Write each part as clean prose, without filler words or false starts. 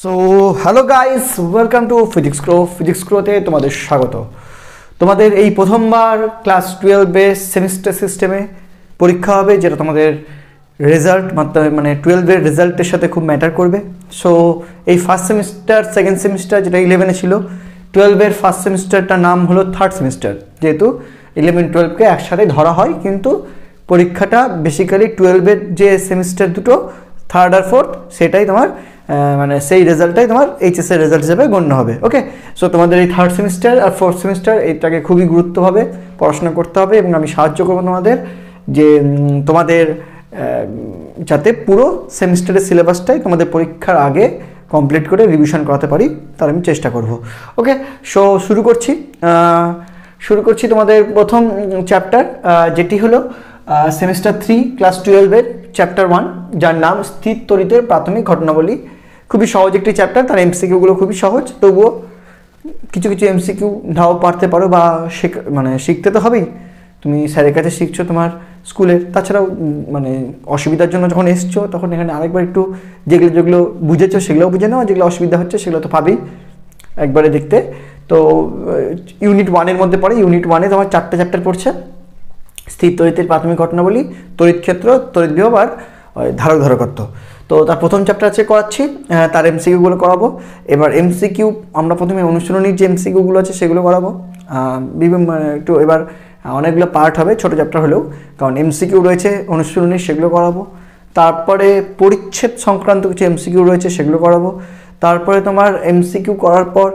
So hello guys, welcome to physics গ্রোতে তোমাদের স্বাগত। তোমাদের এই প্রথমবার ক্লাস 12-এর সেমিস্টার সিস্টেমে পরীক্ষা হবে, যেটা তোমাদের রেজাল্ট মানে 12-এর রেজাল্টের সাথে খুব ম্যাটার করবে। সো এই ফার্স্ট সেমিস্টার, সেকেন্ড সেমিস্টার যেটা 11-এ ছিল, 12-এর ফার্স্ট সেমিস্টারটার নাম হলো থার্ড সেমিস্টার, যেহেতু 11-12কে একসাথে ধরা হয়, কিন্তু পরীক্ষাটা বেসিক্যালি 12-এর যে সেমিস্টার দুটো থার্ড আর ফোর্থ, সেটাই তোমার মানে সেই রেজাল্টটাই তোমার এইচএসের রেজাল্ট হিসেবে গণ্য হবে। ওকে, সো তোমাদের এই থার্ড সেমিস্টার আর ফোর্থ সেমিস্টার এইটাকে খুবই গুরুত্বভাবে পড়াশোনা করতে হবে, এবং আমি সাহায্য করবো তোমাদের যে তোমাদের যাতে পুরো সেমিস্টারের সিলেবাসটাই তোমাদের পরীক্ষার আগে কমপ্লিট করে রিভিশন করাতে পারি, তার আমি চেষ্টা করব। ওকে, সো শুরু করছি তোমাদের প্রথম চ্যাপ্টার, যেটি হলো সেমিস্টার 3 ক্লাস 12-এর চ্যাপ্টার 1, যার নাম স্থির তড়িতের প্রাথমিক ঘটনাবলী। খুবই সহজ একটি চ্যাপ্টার, তার এমসিকিউগুলো খুবই সহজ, তবুও কিছু কিছু এমসিকিউ ধাও পারতে পারো, বা মানে শিখতে তো হবেই। তুমি স্যারের কাছে শিখছো তোমার স্কুলে, তাছাড়াও মানে অসুবিধার জন্য যখন এসছো তখন এখানে আরেকবার একটু যেগুলো যেগুলো বুঝেছো সেগুলোও বুঝে নাও, যেগুলো অসুবিধা হচ্ছে সেগুলো তো পাবেই একবারে দেখতে। তো ইউনিট 1-এর মধ্যে পড়ে, ইউনিট 1-এ তোমার 4টে চ্যাপ্টার পড়ছে: স্থির তড়িতের প্রাথমিক ঘটনাবলী, তড়িৎ ক্ষেত্র, তড়িৎ বিভব আর ধারক ধারকত্ব। তো তার প্রথম চ্যাপ্টার আছে করাচ্ছি, তার এমসিকিউগুলো করাবো। এবার এমসিকিউ আমরা প্রথমে অনুশীলনীর যে এমসিকিউগুলো আছে সেগুলো করাবো, বিভিন্ন একটু এবার অনেকগুলো পার্ট হবে ছোটো চ্যাপ্টার হলেও, কারণ এমসিকিউ রয়েছে অনুশীলনীর, সেগুলো করাবো। তারপরে পরিচ্ছেদ সংক্রান্ত কিছু এমসিকিউ রয়েছে, সেগুলো করাবো। তারপরে তোমার এমসিকিউ করার পর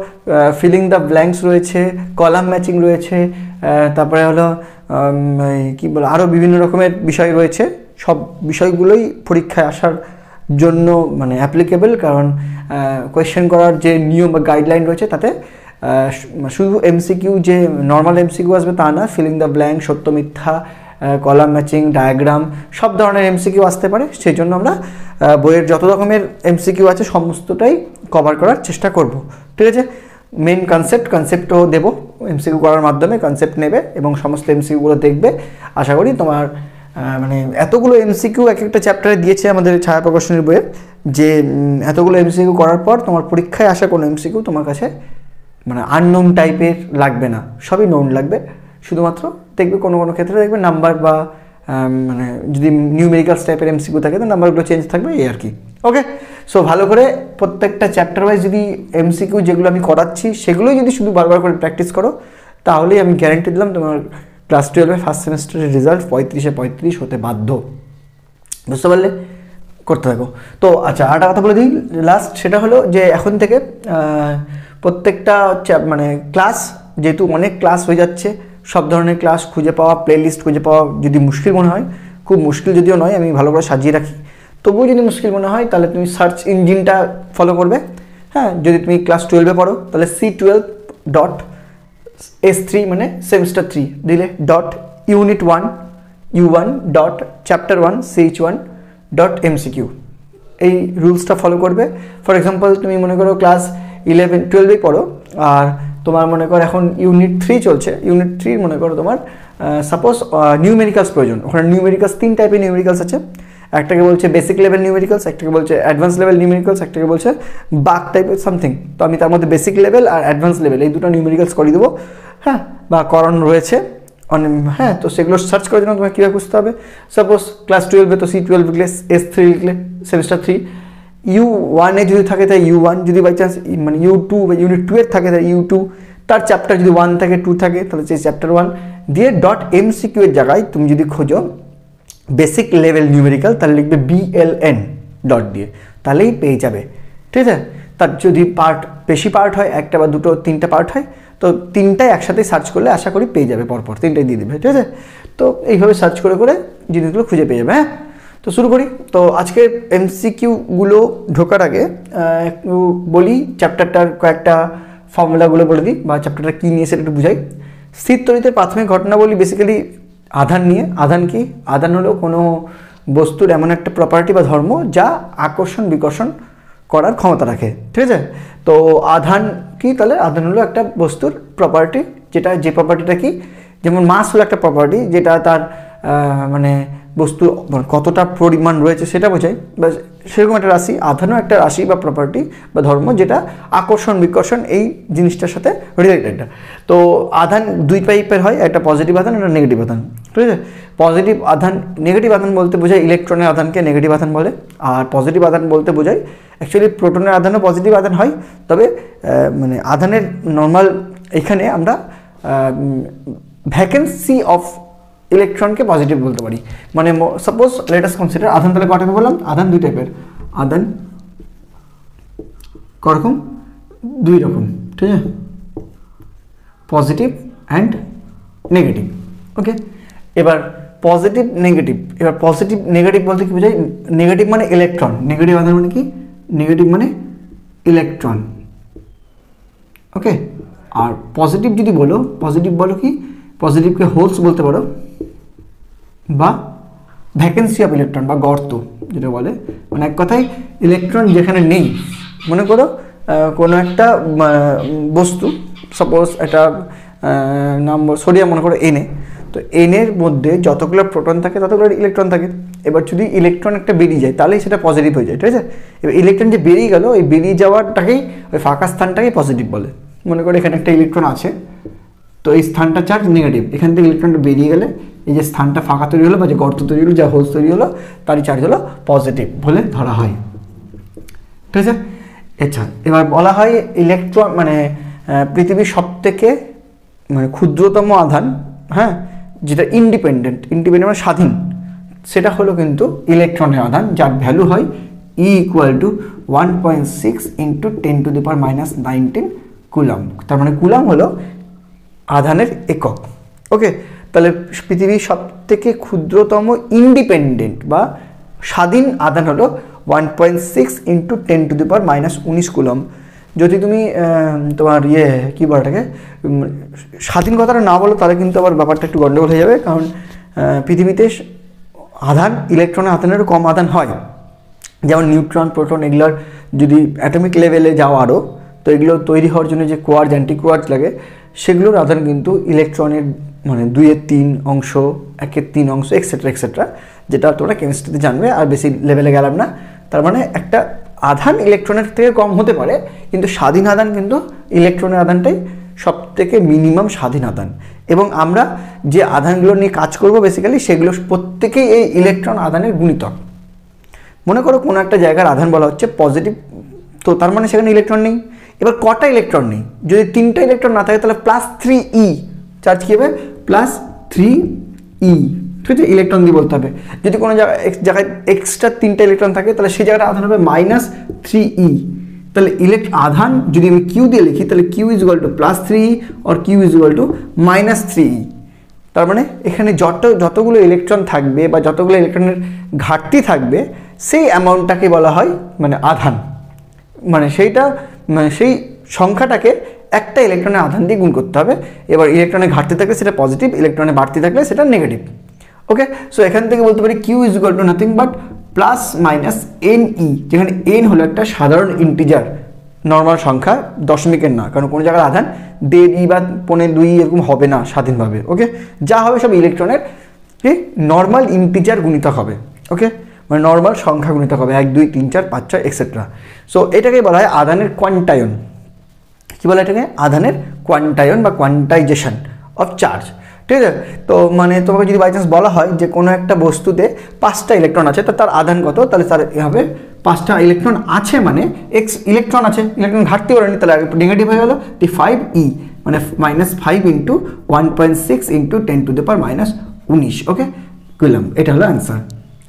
ফিলিং দ্য ব্ল্যাঙ্কস রয়েছে, কলাম ম্যাচিং রয়েছে, তারপরে হলো কী বলে আরও বিভিন্ন রকমের বিষয় রয়েছে। সব বিষয়গুলোই পরীক্ষায় আসার জন্য মানে অ্যাপ্লিকেবল, কারণ কোয়েশ্চেন করার যে নিয়ম বা গাইডলাইন রয়েছে তাতে শুধু এমসিকিউ যে নর্মাল এমসিকিউ আসবে তা না, ফিলিং দ্য ব্ল্যাঙ্ক, সত্য মিথ্যা, কলাম ম্যাচিং, ডায়াগ্রাম, সব ধরনের এমসিকিউ আসতে পারে। সেই জন্য আমরা বইয়ের যত রকমের এমসিকিউ আছে সমস্তটাই কভার করার চেষ্টা করব, ঠিক আছে। মেন কনসেপ্টও দেবো এমসিকিউ করার মাধ্যমে, কনসেপ্ট নেবে এবং সমস্ত এমসিকিউগুলো দেখবে। আশা করি তোমার মানে এতগুলো এমসিকিউ এক একটা চ্যাপ্টারে দিয়েছে আমাদের ছায়া প্রকাশনীর বইয়ে, যে এতগুলো এমসিকিউ করার পর তোমার পরীক্ষায় আসা কোনো এমসিকিউ তোমার কাছে মানে আননোন টাইপের লাগবে না, সবই নোন লাগবে। শুধুমাত্র দেখবে কোনো কোনো ক্ষেত্রে দেখবে নাম্বার বা মানে যদি নিউমেরিক্যালস টাইপের এমসিকিউ থাকে তো নাম্বারগুলো চেঞ্জ থাকবে, এই আর কি। ওকে, সো ভালো করে প্রত্যেকটা চ্যাপ্টার ওয়াইজ যদি এমসিকিউ যেগুলো আমি করাচ্ছি সেগুলোই যদি শুধু বারবার করে প্র্যাকটিস করো, তাহলেই আমি গ্যারান্টি দিলাম তোমার ক্লাস 12-এর ফার্স্ট সেমিস্টারের রেজাল্ট 35-এ 35 হতে বাধ্য। বুঝতে পারলে? করতে থাকো। তো আচ্ছা, আরেকটা কথা বলে দিই লাস্ট, সেটা হলো যে এখন থেকে প্রত্যেকটা মানে ক্লাস, যেহেতু অনেক ক্লাস হয়ে যাচ্ছে, সব ধরনের ক্লাস খুঁজে পাওয়া, প্লেলিস্ট খুঁজে পাওয়া যদি মুশকিল মনে হয়, খুব মুশকিল যদিও নয়, আমি ভালো করে সাজিয়ে রাখি, তবুও যদি মুশকিল মনে হয় তাহলে তুমি সার্চ ইঞ্জিনটা ফলো করবে। হ্যাঁ, যদি তুমি ক্লাস 12-এ পড়ো তাহলে C12.S3 মানে সেমিস্টার 3 দিলে .unit1 u1.chapter1 ch1.mcq, এই রুলসটা ফলো করবে। ফর এক্সাম্পল তুমি মনে করো ক্লাস 11-12-এ পড়ো, আর তোমার মনে করো এখন ইউনিট 3 চলছে, ইউনিট 3 মনে করো তোমার সাপোজ নিউমেরিক্যালস প্রয়োজন। ওখানে নিউমেরিক্যালস 3 টাইপের নিউমেরিক্যালস আছে, একটাকে বলছে বেসিক লেভেল নিউমেরিক্যালস, একটাকে বলছে অ্যাডভান্স লেভেল নিউমেরিক্যালস, একটাকে বলছে বাক টাইপের সামথিং। তো আমি তার মধ্যে বেসিক লেভেল আর অ্যাডভান্স লেভেল এই দুটো নিউমেরিক্যালস করিয়ে দেবো, হ্যাঁ, বা করানো রয়েছে অনেক। হ্যাঁ, তো সেগুলো সার্চ করার জন্য তোমার কীভাবে বুঝতে হবে, সাপোজ ক্লাস 12-এ তো C12 লিখলে, S3 লিখলে সেমিস্টার 3, U1-এ যদি থাকে তাই U1, যদি বাই চান্স মানে U2 বা ইউনিট 2-এর থাকে তাই U2, তার চ্যাপ্টার যদি 1 থাকে 2 থাকে তাহলে সেই চ্যাপ্টার 1 দিয়ে .mcq এর জায়গায় তুমি যদি খোঁজো বেসিক লেভেল নিউমেরিক্যাল তাহলে লিখবে BLN ডট দিয়ে, তাহলেই পেয়ে যাবে, ঠিক আছে। তার যদি বেশি পার্ট হয়, একটা বা দুটো 3টা পার্ট হয়, তো 3টাই একসাথে সার্চ করলে আশা করি পেয়ে যাবে, পরপর 3টাই দিয়ে দেবে, ঠিক আছে। তো এইভাবে সার্চ করে করে জিনিসগুলো খুঁজে পেয়ে যাবে। হ্যাঁ, তো শুরু করি। তো আজকে এমসিকিউগুলো ঢোকার আগে একটু বলি চ্যাপ্টারটার কয়েকটা ফর্মুলাগুলো বলে দিই, বা চ্যাপ্টারটা কী নিয়ে সেটা একটু বুঝাই। স্থির তড়িতের প্রাথমিক ঘটনাবলী বেসিক্যালি আধান নিয়ে। আধান কি? আধান হলো কোনো বস্তুর এমন একটা প্রপার্টি বা ধর্ম যা আকর্ষণ বিকর্ষণ করার ক্ষমতা রাখে, ঠিক আছে। তো আধান কি? তাহলে আধান হলো একটা বস্তুর প্রপার্টি, যে প্রপার্টিটা কি, যেমন মাস হলো একটা প্রপার্টি যেটা তার মানে বস্তু কতটা পরিমাণ রয়েছে সেটা বোঝায়, বা সেরকম একটা রাশি, আধানও একটা রাশি বা প্রপার্টি বা ধর্ম, যেটা আকর্ষণ বিকর্ষণ এই জিনিসটার সাথে রিলেটেড। তো আধান দুই টাইপের হয়, একটা পজিটিভ আধান, একটা নেগেটিভ আধান, ঠিক আছে। পজিটিভ আধান, নেগেটিভ আধান বলতে বোঝায় ইলেকট্রনের আধানকে নেগেটিভ আধান বলে, আর পজিটিভ আধান বলতে বোঝায় অ্যাকচুয়ালি প্রোটনের আধানও পজিটিভ আধান হয়, তবে মানে আধানের নর্মাল এখানে আমরা ভ্যাকেন্সি অফ ইলেকট্রনকে পজিটিভ বলতে পারি। মানে সাপোজ লেট আস কনসিডার আধান, তাহলে কটা বললাম? আধান দুই টাইপের, আধান করকম? দুই রকম, ঠিক আছে, পজিটিভ অ্যান্ড নেগেটিভ। ওকে, এবার পজিটিভ নেগেটিভ, এবার পজিটিভ নেগেটিভ বলতে কি বোঝায়? নেগেটিভ মানে ইলেকট্রন, নেগেটিভ আধান মানে কি? নেগেটিভ মানে ইলেকট্রন। ওকে, আর পজিটিভ যদি বলো, পজিটিভ বলো কি? পজিটিভকে হোলস বলতে পারো, বা ভ্যাকেন্সি অফ ইলেকট্রন বা গর্ত যেটা বলে, মানে এক কথায় ইলেকট্রন যেখানে নেই। মনে করো কোনো একটা বস্তু, সাপোজ একটা নাম সোডিয়াম মনে করো এনে, তো এনের মধ্যে যতগুলো প্রোটন থাকে ততগুলো ইলেকট্রন থাকে। এবার যদি ইলেকট্রন একটা বেরিয়ে যায় তাহলেই সেটা পজিটিভ হয়ে যায়, ঠিক আছে। এবার ইলেকট্রন যে বেরিয়ে গেল, ওই বেরিয়ে যাওয়াটাকেই, ওই ফাঁকা স্থানটাকেই পজিটিভ বলে। মনে করো এখানে একটা ইলেকট্রন আছে, তো এই স্থানটা চার্জ নেগেটিভ, এখান থেকে ইলেকট্রনটা বেরিয়ে গেলে এই যে স্থানটা ফাঁকা তৈরি হলো বা যে গর্ত তৈরি হলো, যা হোলস তৈরি হলো, তারই চার্জ হলো পজিটিভ বলে ধরা হয়, ঠিক আছে। আচ্ছা, এবার বলা হয় ইলেকট্রন মানে পৃথিবীর সবথেকে মানে ক্ষুদ্রতম আধান, হ্যাঁ, যেটা ইন্ডিপেন্ডেন্ট মানে স্বাধীন, সেটা হলো কিন্তু ইলেকট্রনের আধান, যার ভ্যালু হয় E = 1.6 × 10⁻⁻19 কুলম। তার মানে কুলম হলো আধানের একক। ওকে, তাহলে পৃথিবীর সবথেকে ক্ষুদ্রতম ইন্ডিপেন্ডেন্ট বা স্বাধীন আধান হলো 1.6 × 10⁻⁻19 কুলম। যদি তুমি তোমার কী বলে এটাকে, স্বাধীন কথাটা না বলো, তাহলে কিন্তু আবার ব্যাপারটা একটু গণ্ডগোল হয়ে যাবে, কারণ পৃথিবীতে আধান ইলেকট্রনের আধানেরও কম আধান হয়। যেমন নিউট্রন, প্রোটন, এগুলোর যদি অ্যাটমিক লেভেলে যাও আরও, তো এগুলো তৈরি হওয়ার জন্য যে কোয়ার্জ, অ্যান্টি কোয়ার্জ লাগে, সেগুলোর আধান কিন্তু ইলেকট্রনের মানে 2/3 অংশ, 1/3 অংশ, এক্সেট্রা এক্সেট্রা, যেটা তোমরা কেমিস্ট্রিতে জানবে, আর বেশি লেভেলে গেলাম না। তার মানে একটা আধান ইলেকট্রনের থেকে কম হতে পারে, কিন্তু স্বাধীন আধান কিন্তু ইলেকট্রনের আধানটাই সব থেকে মিনিমাম স্বাধীন আধান। এবং আমরা যে আধানগুলো নিয়ে কাজ করব বেসিক্যালি, সেগুলো প্রত্যেকেই এই ইলেকট্রন আধানের গুণিতক। মনে করো কোনো একটা জায়গার আধান বলা হচ্ছে পজিটিভ, তো তার মানে সেখানে ইলেকট্রন নেই। এবার কটা ইলেকট্রন নেই? যদি 3টা ইলেকট্রন না থাকে, তাহলে +3e চার্জ কী হবে? +3e, ঠিক আছে, ইলেকট্রন দিয়ে বলতে হবে। যদি কোনো জায়গায় এক্সট্রা 3টা ইলেকট্রন থাকে, তাহলে সেই জায়গাটা আধান হবে -3e। তাহলে আধান যদি আমি কিউ দিয়ে লিখি, তাহলে Q = +3e আর Q = -3e। তার মানে এখানে যতগুলো ইলেকট্রন থাকবে বা যতগুলো ইলেকট্রনের ঘাটতি থাকবে, সেই অ্যামাউন্টটাকে বলা হয় মানে আধান। মানে সেই সংখ্যাটাকে একটা ইলেকট্রনের আধান দিয়ে গুণ করতে হবে। এবার ইলেকট্রনের ঘাটতি থাকলে সেটা পজিটিভ, ইলেকট্রনের বাড়তি থাকলে সেটা নেগেটিভ। ওকে, সো এখান থেকে বলতে পারি Q = নাথিং বাট +-ne, যেখানে n হলো একটা সাধারণ ইন্টিজার, নর্মাল সংখ্যা, দশমিকের না, কারণ কোনো জায়গার আধান 1.5e বা 0.2 এরকম হবে না স্বাধীনভাবে। ওকে, যা হবে সব ইলেকট্রনের নর্মাল ইন্টিজার গুণিতক হবে। ওকে, মানে নর্মাল সংখ্যা গুণিতক হবে, 1 2 3 4 5 6 এক্সেট্রা। সো এটাকে বলা হয় আধানের কোয়ান্টায়ন। কী বলে এটাকে? আধানের কোয়ান্টায়ন বা কোয়ান্টাইজেশন অফ চার্জ, ঠিক আছে। তো মানে তোমাকে যদি বাই চান্স বলা হয় যে কোনো একটা বস্তুতে 5টা ইলেকট্রন আছে, তো তার আধান কত? তাহলে তার হবে 5টা ইলেকট্রন আছে মানে x ইলেকট্রন আছে, ইলেকট্রন ঘাটতি করেনি, তাহলে নেগেটিভ হয়ে গেল 5e, মানে -5 × 1.6 × 10⁻⁻19। ওকে, কুলম, এটা হলো অ্যান্সার।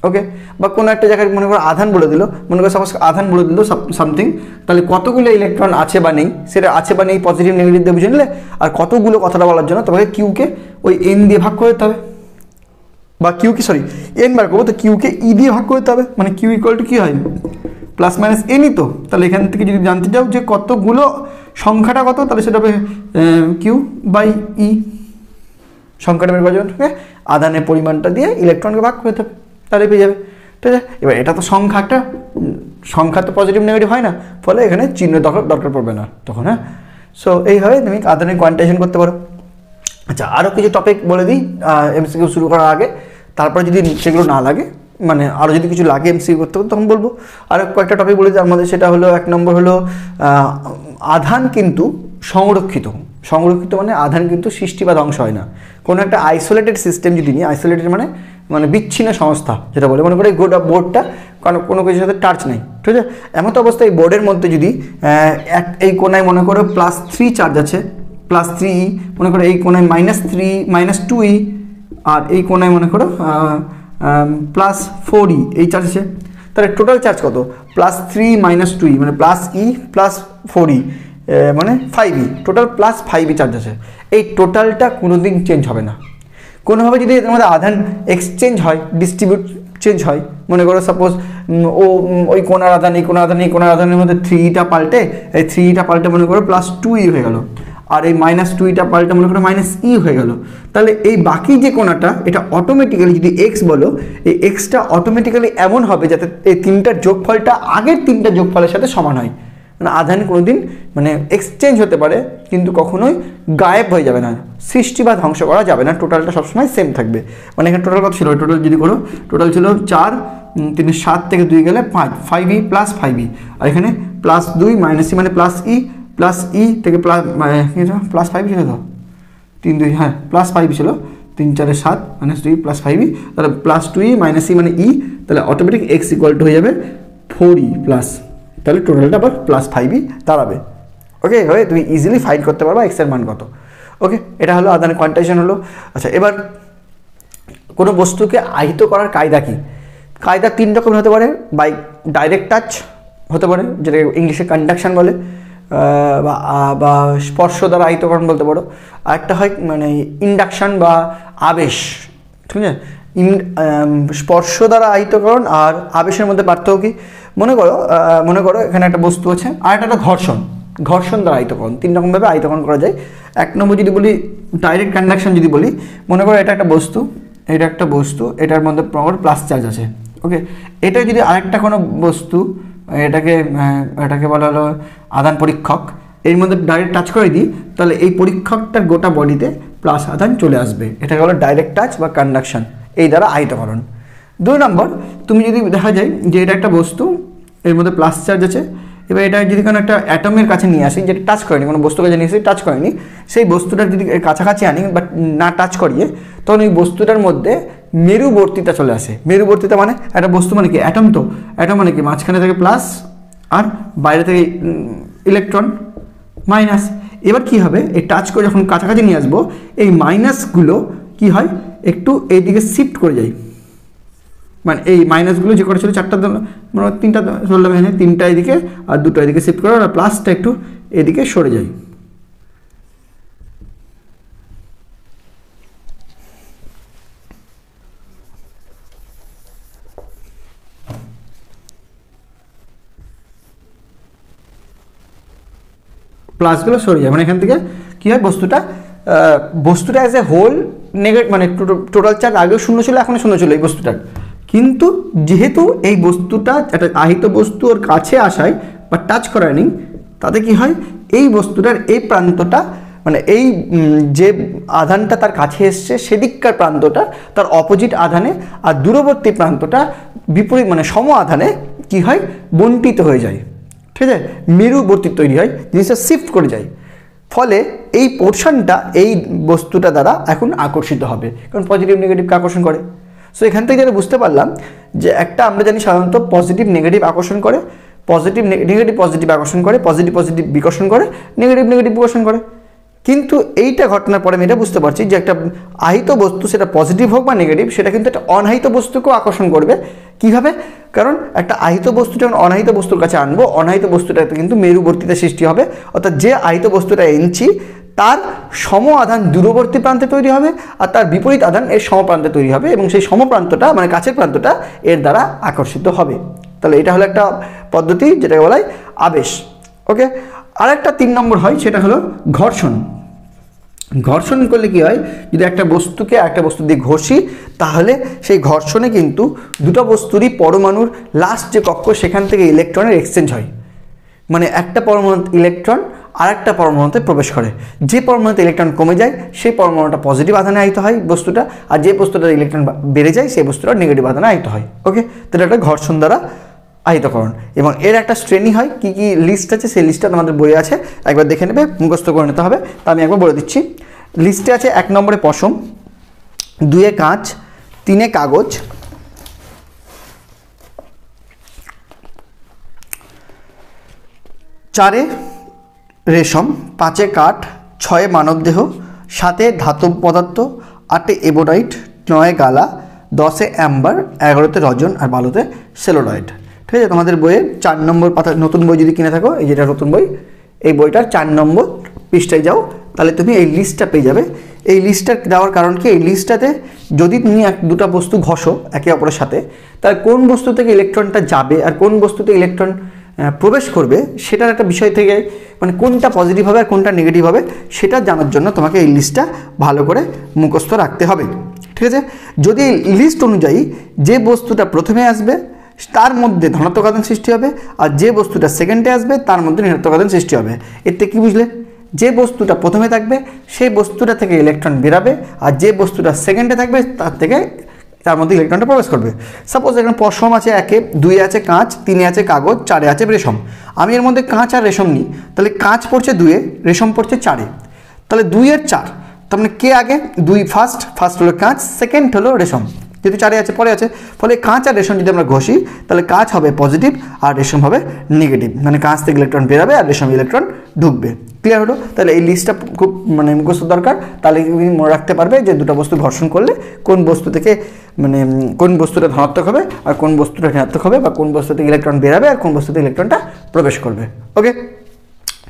ওকে, বা কোনো একটা জায়গায় মনে করো আধান বলে দিল, মনে করো সাপোজ আধান বলে দিল সামথিং, তাহলে কতগুলো ইলেকট্রন আছে বা নেই, সেটা আছে বা নেই পজিটিভ নেগেটিভ দিয়ে বুঝে নিলে, আর কতগুলো কথাটা বলার জন্য তোমাকে কিউকে ওই n দিয়ে ভাগ করে দিতে হবে, বা কিউকে n বার করবো, তো কিউকে ই দিয়ে ভাগ করে দিতে হবে। মানে কিউ = কী হয়? +-n-ই তো। তাহলে এখান থেকে যদি জানতে চাও যে কতগুলো, সংখ্যাটা কত, তাহলে সেটা হবে Q/E, সংখ্যাটা বের করার জন্য আধানের পরিমাণটা দিয়ে ইলেকট্রনকে ভাগ করে দিতে হবে, তাহলে পেয়ে যাবে, ঠিক আছে। এবার এটা তো সংখ্যা তো পজিটিভ নেগেটিভ হয় না, ফলে এখানে চিহ্ন দরকার পড়বে না তখন, হ্যাঁ। সো এইভাবে তুমি আধানের কোয়ান্টাইজেশন করতে পারো। আচ্ছা, আরও কিছু টপিক বলে দিই এমসিকিউ শুরু করার আগে, তারপরে যদি সেগুলো না লাগে মানে আরও যদি কিছু লাগে এমসিকিউ করতে হবে তখন বলবো। আর কয়েকটা টপিক বলে যার মধ্যে সেটা হলো 1 নম্বর হলো আধান কিন্তু সংরক্ষিত মানে আধান কিন্তু সৃষ্টি বা ধ্বংস হয় না। কোনো একটা আইসোলেটেড সিস্টেম যদি নিই, আইসোলেটেড মানে বিচ্ছিন্ন সংস্থা যেটা বলে, মনে করে গোটা বোর্ডটা কোনো কিছুর সাথে টাচ নেই, ঠিক আছে। এমন তো অবস্থায় এই বোর্ডের মধ্যে যদি এই কোনায় মনে করো +3 চার্জ আছে, +3E, মনে করো এই কোনায় -2E, আর এই কোনায় মনে করো +4E এই চার্জ আছে, তাহলে টোটাল চার্জ কত? +3 -2E মানে +E +4E মানে 5E, টোটাল +5E চার্জ আছে। এই টোটালটা কোনোদিন চেঞ্জ হবে না। কোনোভাবে যদি এর মধ্যে আধান এক্সচেঞ্জ হয়, ডিস্ট্রিবিউট চেঞ্জ হয়, মনে করো সাপোজ ওই কোনার আধান এই কোনার আধানের মধ্যে 3টা পাল্টে, এই 3টা পাল্টে মনে করো +2E হয়ে গেল, আর এই -2টা পাল্টে মনে করো -E হয়ে গেল, তাহলে এই বাকি যে কোনাটা এটা অটোমেটিক্যালি যদি এক্স বলো, এই এক্সটা অটোমেটিক্যালি এমন হবে যাতে এই তিনটার যোগফলটা আগের তিনটা যোগফলের সাথে সমান হয়। মানে আধান কোনোদিন মানে এক্সচেঞ্জ হতে পারে কিন্তু কখনোই গায়েব হয়ে যাবে না, সৃষ্টি বা ধ্বংস করা যাবে না, টোটালটা সবসময় সেম থাকবে। মানে এখানে টোটাল কত ছিল? টোটাল যদি করো, টোটাল ছিল 4, 3 7 থেকে 2 গেলে 5, 5E +5E, আর এখানে +2 -E মানে +E থেকে +5 ছিল তো, 3 2 হ্যাঁ +5 ছিল, 3 4 7 -2 +5E, তাহলে +2E -E মানে E, তাহলে অটোমেটিক x = হয়ে যাবে 4E+, তাহলে টোটালটা আবার +5E দাঁড়াবে। ওকে, হয়ে তুমি ইজিলি ফাইন্ড করতে পারবা x এর মান কত। ওকে, এটা হলো আধানের কোয়ান্টাইজেশন হলো। আচ্ছা, এবার কোনো বস্তুকে আহিত করার কায়দা কি? কায়দা 3 রকম হতে পারে। বাই ডাইরেক্ট টাচ হতে পারে, যেটা ইংলিশে কন্ডাকশন বলে, বা স্পর্শ দ্বারা আহিতকরণ বলতে পারো। আরেকটা হয় মানে ইন্ডাকশন বা আবেশ, ঠিক আছে। স্পর্শ দ্বারা আহিতকরণ আর আবেশের মধ্যে পার্থক্য কি? মনে করো এখানে একটা বস্তু আছে, আর একটা ঘর্ষণ দ্বারা আহিতকরণ। 3 রকমভাবে আহিতকরণ করা যায়। 1 নম্বর যদি বলি ডাইরেক্ট কন্ডাকশন, যদি বলি মনে করো এটা একটা বস্তু, এটার মধ্যে প্লাস চার্জ আছে। ওকে, এটা যদি আরেকটা কোনো বস্তু, এটাকে বলা হলো আধান পরীক্ষক, এর মধ্যে ডাইরেক্ট টাচ করে দিই, তাহলে এই পরীক্ষকটার গোটা বডিতে প্লাস আধান চলে আসবে। এটাকে বলো ডাইরেক্ট টাচ বা কন্ডাকশন, এই দ্বারা আহিতকরণ। 2 নম্বর, তুমি যদি দেখা যায় যে এটা একটা বস্তু, এর মধ্যে প্লাস চার্জ আছে, এবার এটা যদি কোনো একটা অ্যাটমের কাছে নিয়ে আসি, যেটা টাচ করেনি, কোনো বস্তুর কাছে নিয়ে আসি টাচ করেনি, সেই বস্তুটার যদি কাছাকাছি আনি বাট না টাচ করিয়ে, তখন ওই বস্তুটার মধ্যে মেরুবর্তিতা চলে আসে। মেরুবর্তিতা মানে একটা বস্তু মানে কি? অ্যাটম। তো অ্যাটম মানে কি? মাঝখানে থেকে প্লাস আর বাইরে থেকে ইলেকট্রন মাইনাস। এবার কি হবে? এই টাচ করে যখন কাছাকাছি নিয়ে আসবো, এই মাইনাসগুলো কি হয়? একটু এইদিকে শিফট করে যায়। মানে এই মাইনাসগুলো যে কটা ছিল 4টা, মানে 3টা ধরলাম, এখানে 3টা এদিকে আর 2টা এদিকে শিফট করে, আর প্লাসটা একটু এদিকে সরে যায়। প্লাসগুলো সরে যায়, মানে এখান থেকে কী হয়? বস্তুটা অ্যাজ এ হোল নেগেটিভ, মানে টোটাল চার্জ আগেও 0 ছিল, এখনও 0 ছিল এই বস্তুটার। কিন্তু যেহেতু এই বস্তুটা একটা আহিত বস্তু ওর কাছে আসায় বা টাচ করায়নি, তাতে কি হয়? এই বস্তুটার এই প্রান্তটা, মানে এই যে আধানটা তার কাছে এসছে সেদিককার প্রান্তটা তার অপোজিট আধানে, আর দূরবর্তী প্রান্তটা বিপরীত মানে সম আধানে কি হয়? বণ্টিত হয়ে যায়, ঠিক আছে। মেরুবর্তী তৈরি হয়, জিনিসটা শিফট করে যায়। ফলে এই পোর্শনটা এই বস্তুটা দ্বারা এখন আকর্ষিত হবে, কারণ পজিটিভ নেগেটিভকে আকর্ষণ করে। সো এখান থেকে যেটা বুঝতে পারলাম যে একটা আমরা জানি সাধারণত পজিটিভ নেগেটিভ আকর্ষণ করে, পজিটিভ নেগেটিভ আকর্ষণ করে, পজিটিভ বিকর্ষণ করে, নেগেটিভ বিকর্ষণ করে। কিন্তু এইটা ঘটনার পরে আমি এটা বুঝতে পারছি যে একটা আহিত বস্তু, সেটা পজিটিভ হোক বা নেগেটিভ, সেটা কিন্তু একটা অনাহিত বস্তুকেও আকর্ষণ করবে। কীভাবে? কারণ একটা আহিত বস্তু যখন অনাহিত বস্তুর কাছে আনবো, অনাহিত বস্তুটাতে কিন্তু মেরুবর্তিতা সৃষ্টি হবে, অর্থাৎ যে আহিত বস্তুটা এনেছি তার সম আধান দূরবর্তী প্রান্তে তৈরি হবে, আর তার বিপরীত আধান এর সমপ্রান্তে তৈরি হবে, এবং সেই সমপ্রান্তটা মানে কাছের প্রান্তটা এর দ্বারা আকর্ষিত হবে। তাহলে এটা হলো একটা পদ্ধতি, যেটাকে বলা হয় আবেশ। ওকে, আরেকটা 3 নম্বর হয়, সেটা হলো ঘর্ষণ। ঘর্ষণ করলে কি হয়? যদি একটা বস্তুকে একটা বস্তু দিয়ে ঘষি, তাহলে সেই ঘর্ষণে কিন্তু দুটো বস্তুরই পরমাণুর লাস্ট যে কক্ষ, সেখান থেকে ইলেকট্রনের এক্সচেঞ্জ হয়। মানে একটা পরমাণু ইলেকট্রন আরেকটা পরমাণুতে প্রবেশ করে। যে পরমাণুতে ইলেকট্রন কমে যায় সেই পরমাণুটা পজিটিভ আধানে আহিত হয় বস্তুটা, আর যে বস্তুটার ইলেকট্রন বেড়ে যায় সেই বস্তুটা নেগেটিভ আধানে আহিত হয়। ওকে, তাহলে এটা ঘর্ষণ দ্বারা আহিতকরণ। এবং এর একটা শ্রেণী হয়, কি কি লিস্ট আছে সেই লিস্টটা তোমাদের বইয়ে আছে, একবার দেখে নেবে, মুখস্থ করে নিতে হবে। তা আমি একবার বলে দিচ্ছি। লিস্টে আছে 1 নম্বরে পশম, 2 কাঁচ, 3 কাগজ, 4 রেশম, 5 কাঠ, 6 মানবদেহ, 7 ধাতব পদার্থ, 8 এবোনাইট, 9 গালা, 10 অ্যাম্বার, 11 রজন, আর 12 সেলুলয়েড। ঠিক আছে, তোমাদের বইয়ের 4 নম্বর পাতা, নতুন বই যদি কিনে থাকো, এই যেটা নতুন বই, এই বইটার 4 নম্বর পৃষ্ঠায় যাও, তাহলে তুমি এই লিস্টটা পেয়ে যাবে। এই লিস্টটা দেওয়ার কারণ কি, এই লিস্টটাতে যদি তুমি দুটা বস্তু ঘষো একে অপরের সাথে, তাহলে কোন বস্তু থেকে ইলেকট্রনটা যাবে আর কোন বস্তুতে ইলেকট্রন প্রবেশ করবে সেটার একটা বিষয় থেকে, মানে কোনটা পজিটিভ হবে আর কোনটা নেগেটিভ হবে সেটা জানার জন্য তোমাকে এই লিস্টটা ভালো করে মুখস্থ রাখতে হবে। ঠিক আছে, যদি লিস্ট অনুযায়ী যে বস্তুটা প্রথমে আসবে তার মধ্যে ধনাত্মক আধান সৃষ্টি হবে, আর যে বস্তুটা সেকেন্ডে আসবে তার মধ্যে ঋণাত্মক আধান সৃষ্টি হবে। এতে কি বুঝলে, যে বস্তুটা প্রথমে থাকবে সেই বস্তুটা থেকে ইলেকট্রন বেরাবে, আর যে বস্তুটা সেকেন্ডে থাকবে তার মধ্যে ইলেকট্রনটা প্রবেশ করবে। সাপোজ এখানে পশম আছে 1, 2 আছে কাঁচ, 3 আছে কাগজ, 4 আছে রেশম। আমি এর মধ্যে কাঁচ আর রেশম নিই, তাহলে কাঁচ পড়ছে 2, রেশম পড়ছে 4, তাহলে 2 আর 4, তার মানে কে আগে? 2 ফার্স্ট হলো কাঁচ, সেকেন্ড হলো রেশম, যেহেতু 4 আছে পরে আছে। ফলে কাঁচ আর রেশম যদি আমরা ঘষি তাহলে কাঁচ হবে পজিটিভ আর রেশম হবে নেগেটিভ, মানে কাঁচ থেকে ইলেকট্রন বেরাবে আর রেশম ইলেকট্রন ঢুকবে। ক্লিয়ার হলো? তাহলে এই লিস্টটা খুব মানে মুখস্থ দরকার, তাহলে তুমি মনে রাখতে পারবে যে দুটো বস্তু ঘর্ষণ করলে কোন বস্তু থেকে মানে কোন বস্তুটা ধনাত্মক হবে আর কোন বস্তুটা ঋণাত্মক হবে, বা কোন বস্তু থেকে ইলেকট্রন বেরাবে আর কোন বস্তুতে ইলেকট্রনটা প্রবেশ করবে। ওকে,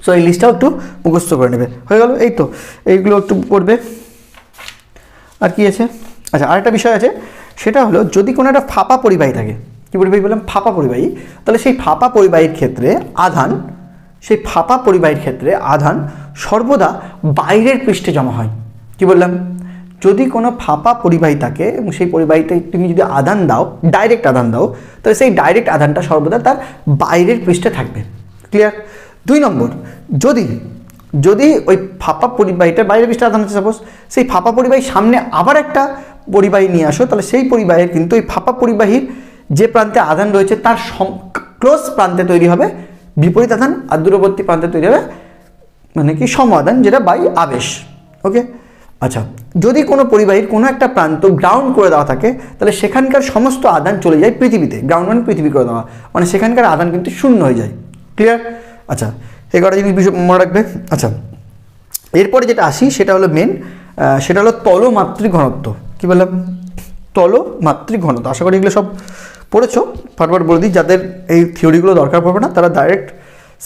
সো এই লিস্টটাও একটু মুখস্থ করে নেবে। হয়ে গেল? এই তো এইগুলো একটু করবে। আর কি আছে? আচ্ছা, আরেকটা বিষয় আছে, সেটা হলো যদি কোনো একটা ফাঁপা পরিবাহী থাকে, কী পরিবাহী বললাম? ফাঁপা পরিবাহী। তাহলে সেই ফাঁপা পরিবাহীর ক্ষেত্রে আধান সর্বদা বাইরের পৃষ্ঠে জমা হয়। কি বললাম? যদি কোনো ফাঁপা পরিবাহী থাকে এবং সেই পরিবাহীতে তুমি যদি আধান দাও, ডাইরেক্ট আধান দাও, তাহলে সেই ডাইরেক্ট আধানটা সর্বদা তার বাইরের পৃষ্ঠে থাকবে। ক্লিয়ার? 2 নম্বর, যদি ওই ফাঁপা পরিবাহীটার বাইরের পৃষ্ঠে আধান আছে, সাপোজ সেই ফাঁপা পরিবাহীর সামনে আবার একটা পরিবাহী নিয়ে আসো, তাহলে সেই পরিবাহীর কিন্তু ওই ফাঁপা পরিবাহীর যে প্রান্তে আধান রয়েছে তার ক্লোজ প্রান্তে তৈরি হবে বিপরীত আধান, আর দূরবর্তী প্রান্তে তৈরি হবে মানে কি সম আধান, যেটা বাই আবেশ। ওকে, আচ্ছা, যদি কোনো পরিবাহীর কোনো একটা প্রান্ত গ্রাউন্ড করে দেওয়া থাকে তাহলে সেখানকার সমস্ত আধান চলে যায় পৃথিবীতে। গ্রাউন্ড মানে পৃথিবী করে দেওয়া, মানে সেখানকার আধান কিন্তু শূন্য হয়ে যায়। ক্লিয়ার? আচ্ছা, এই কটা জিনিস মনে রাখবে। আচ্ছা, এরপরে যেটা আসি সেটা হলো মেন, সেটা হলো তলমাত্রিক ঘনত্ব। কি বললাম? তলমাত্রিক ঘনত্ব। আশা করি এগুলো সব পড়েছো। ফটাফট বলে দিই, যাদের এই থিওরিগুলো দরকার পড়বে না তারা ডাইরেক্ট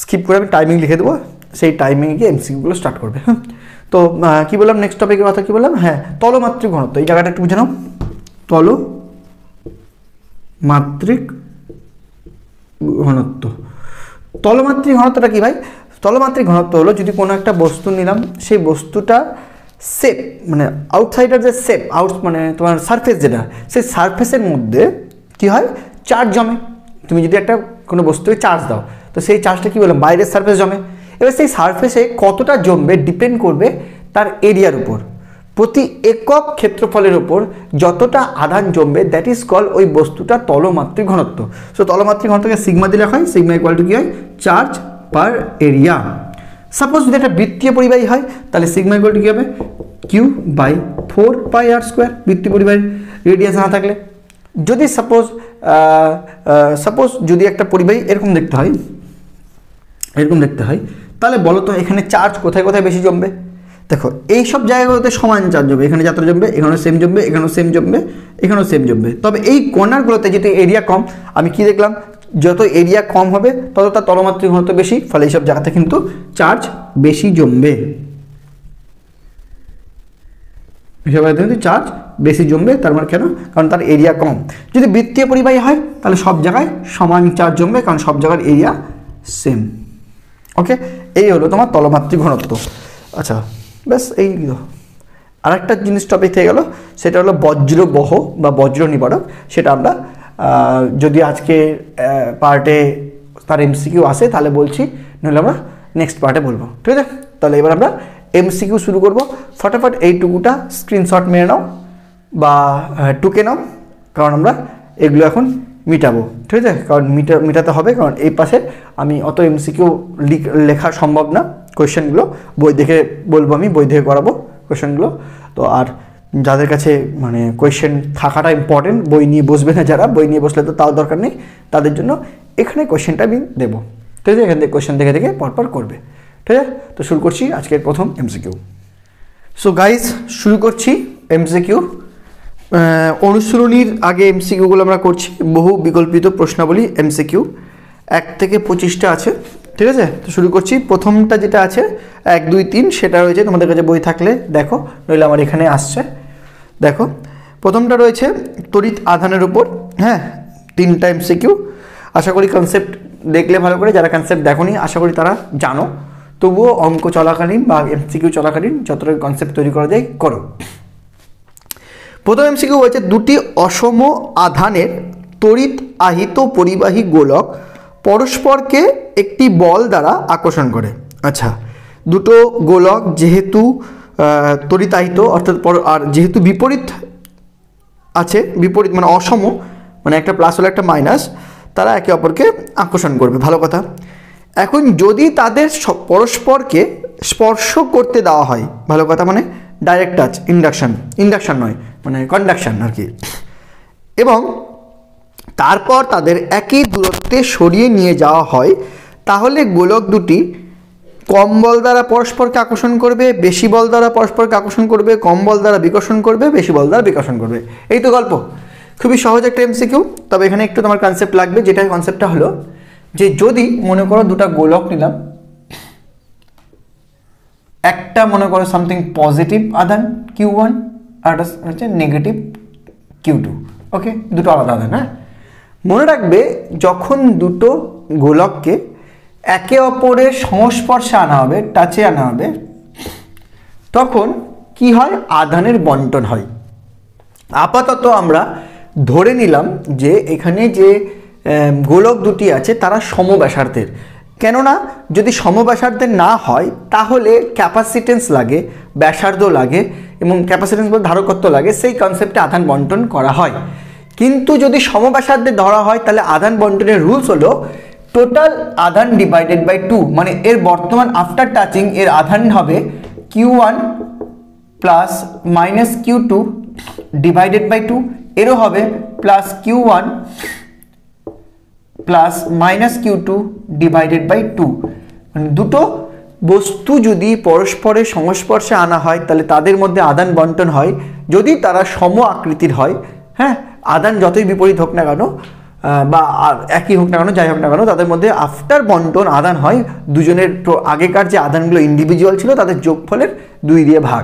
স্কিপ করে আমি টাইমিং লিখে দেবো, সেই টাইমিংয়ে গিয়ে এমসিকিউগুলো স্টার্ট করবে। হ্যাঁ, তো কী বললাম, নেক্সট টপিকের কথা কী বললাম? হ্যাঁ, তলমাত্রিক ঘনত্ব। এই জায়গাটা একটু বুঝে নাও। তলমাত্রিক ঘনত্বটা কি ভাই? তলমাত্রিক ঘনত্ব হলো যদি কোনো একটা বস্তু নিলাম, সেই বস্তুটা শেপ মানে আউটসাইডার যে শেপ মানে তোমার সারফেস যেটা, সেই সারফেসের মধ্যে কি হয়? চার্জ জমে। তুমি যদি একটা কোনো বস্তুকে চার্জ দাও তো সেই চার্জটা কী বললাম? বাইরের সারফেস জমে। এবার সেই সারফেসে কতটা জমবে ডিপেন্ড করবে তার এরিয়ার উপর। প্রতি একক ক্ষেত্রফলের উপর যতটা আধান জমবে দ্যাট ইজ কল ওই বস্তুটা তলমাত্রিক ঘনত্ব। সো তলমাত্রিক ঘনত্বকে সিগমা দিলে হয়, সিগমা ইকুয়াল টু কী হয়? চার্জ পার এরিয়া। সাপোজ যদি একটা বৃত্তীয় পরিবাহী হয় তাহলে সিগমা ইকুয়াল টু কী হবে? কিউ বাই 4πr², বৃত্তীয় পরিবাহীর রেডিয়াস না থাকলে। যদি সাপোজ যদি একটা পরিবাহী এরকম দেখতে হয় তাহলে বলো তো এখানে চার্জ কোথায় কোথায় বেশি জমবে? দেখো, এই সব জায়গাগুলোতে সমান চার্জ জমবে। এখানে যতটা জমবে এখানেও সেম জমবে, এখানেও সেম জমবে, এখানেও সেম জমবে। তবে এই কর্নারগুলোতে যেহেতু এরিয়া কম, আমি কি দেখলাম? যত এরিয়া কম হবে তত তার তলমাত্রিক ঘনত্ব বেশি, ফলে এইসব জায়গাতে কিন্তু চার্জ বেশি জমবে। এসব জায়গাতে কিন্তু চার্জ বেশি জমবে। তার মানে কেন? কারণ তার এরিয়া কম। যদি বৃত্তীয় পরিবাহী হয় তাহলে সব জায়গায় সমান চার্জ জমবে, কারণ সব জায়গার এরিয়া সেম। ওকে, এই হলো তোমার তলমাত্রিক ঘনত্ব। আচ্ছা, ব্যাস এই আরেকটা জিনিস টপিক থেকে গেল, সেটা হলো বজ্রবহ বা বজ্র নিবারক। সেটা আমরা যদি আজকে পার্টে তার এমসিকিউ আসে তাহলে বলছি, নইলে আমরা নেক্সট পার্টে বলবো, ঠিক আছে? তাহলে এবার আমরা এমসিকিউ শুরু করব। ফটাফট এইটুকুটা স্ক্রিনশট মেরে নাও বা টুকে নাও, কারণ আমরা এগুলো এখন মিটাবো, ঠিক আছে? কারণ মিটাতে হবে, কারণ এই পাশে আমি অত এমসিকিউ লেখা সম্ভব না। কোয়েশ্চেনগুলো বই দেখে বলবো, আমি বই দেখে করাবো কোয়েশ্চেনগুলো। তো আর যাদের কাছে মানে কোয়েশ্চেন থাকাটা ইম্পর্টেন্ট, বই নিয়ে বসবে না যারা, বই নিয়ে বসলে তো তাও দরকার নেই, তাদের জন্য এখানে কোয়েশ্চেনটা আমি দেবো, ঠিক আছে? এখান থেকে কোয়েশ্চেন দেখে দেখে পরপর করবে, ঠিক আছে? তো শুরু করছি আজকের প্রথম এমসিকিউ। সো গাইজ, শুরু করছি এমসিকিউ। অনুশীলনীর আগে এমসিকিউগুলো আমরা করছি, বহু বিকল্পিত প্রশ্নাবলী এমসিকিউ 1 থেকে 25টা আছে, ঠিক আছে? তো শুরু করছি। প্রথমটা যেটা আছে 1, 2, 3, সেটা রয়েছে তোমাদের কাছে বই থাকলে দেখো, নইলে আমার এখানে আসছে, দেখো। প্রথমটা রয়েছে তড়িৎ আধানের উপর, হ্যাঁ, 3টা এমসিকিউ। আশা করি কনসেপ্ট দেখলে ভালো করে, যারা কনসেপ্ট দেখোনি আশা করি তারা জানো, তবুও অঙ্ক চলাকালীন বা এমসিকিউ চলাকালীন যতটা কনসেপ্ট তৈরি করা যায় করো। প্রথম এমসিকিউ হচ্ছে, দুটি অসম আধানের তড়িৎ আহিত পরিবাহী গোলক পরস্পরকে একটি বল দ্বারা আকর্ষণ করে। আচ্ছা, দুটো গোলক যেহেতু তড়িৎ আহিত, অর্থাৎ আর যেহেতু বিপরীত আছে, বিপরীত মানে অসম, মানে একটা প্লাস হলে একটা মাইনাস, তারা একে অপরকে আকর্ষণ করবে, ভালো কথা। এখন যদি তাদের পরস্পরকে স্পর্শ করতে দেওয়া হয়, ভালো কথা, মানে ডাইরেক্ট টাচ, ইন্ডাকশন নয়, মানে কন্ডাকশন আর কি, এবং তারপর তাদের একই দূরত্বে সরিয়ে নিয়ে যাওয়া হয়, তাহলে গোলক দুটি কম বল দ্বারা পরস্পরকে আকর্ষণ করবে, বেশি বল দ্বারা পরস্পরকে আকর্ষণ করবে, কম বল দ্বারা বিকর্ষণ করবে, বেশি বল দ্বারা বিকর্ষণ করবে। এই তো গল্প, খুবই সহজ একটা এমসিকিউ। তবে এখানে একটু তোমার কনসেপ্ট লাগবে, যেটা কনসেপ্টটা হলো যে যদি মনে করো দুটো গোলক নিলাম, একটা মনে করো সামথিং পজিটিভ আধান Q1 আর একটা হচ্ছে নেগেটিভ Q2, ওকে, দুটো আলাদা আধান। হ্যাঁ, মনে রাখবে যখন দুটো গোলককে একে অপরের সংস্পর্শে আনা হবে, টাচে আনা হবে, তখন কি হয়? আধানের বন্টন হয়। আপাতত আমরা ধরে নিলাম যে এখানে যে গোলক দুটি আছে তারা সমব্যাসার্ধের, কেননা যদি সমব্যাসার্ধের না হয় তাহলে ক্যাপাসিটেন্স লাগে, ব্যাসার্ধ লাগে, এবং ক্যাপাসিটেন্স বলতে ধারকত্ব লাগে, সেই কনসেপ্টে আধান বন্টন করা হয়। কিন্তু যদি সমব্যাসার্ধে ধরা হয় তাহলে আধান বন্টনের রুলস হলো টোটাল আধান ডিভাইডেড বাই 2, মানে এর বর্তমান আফটার টাচিং এর আধান হবে Q1 plus minus Q2 divided by 2, এরও হবে plus Q1 plus minus Q2 divided by 2। মানে দুটো বস্তু যদি পরস্পরের সংস্পর্শে আনা হয় তাহলে তাদের মধ্যে আদান বন্টন হয় যদি তারা সম আকৃতির হয়। হ্যাঁ, আদান যতই বিপরীত হোক না কেন বা একই হোক না কেন, যাই হোক না কেন, তাদের মধ্যে আফটার বন্টন আদান হয় দুজনের। আগেকার যে আদানগুলো ইন্ডিভিজুয়াল ছিল তাদের যোগফলের 2 দিয়ে ভাগ।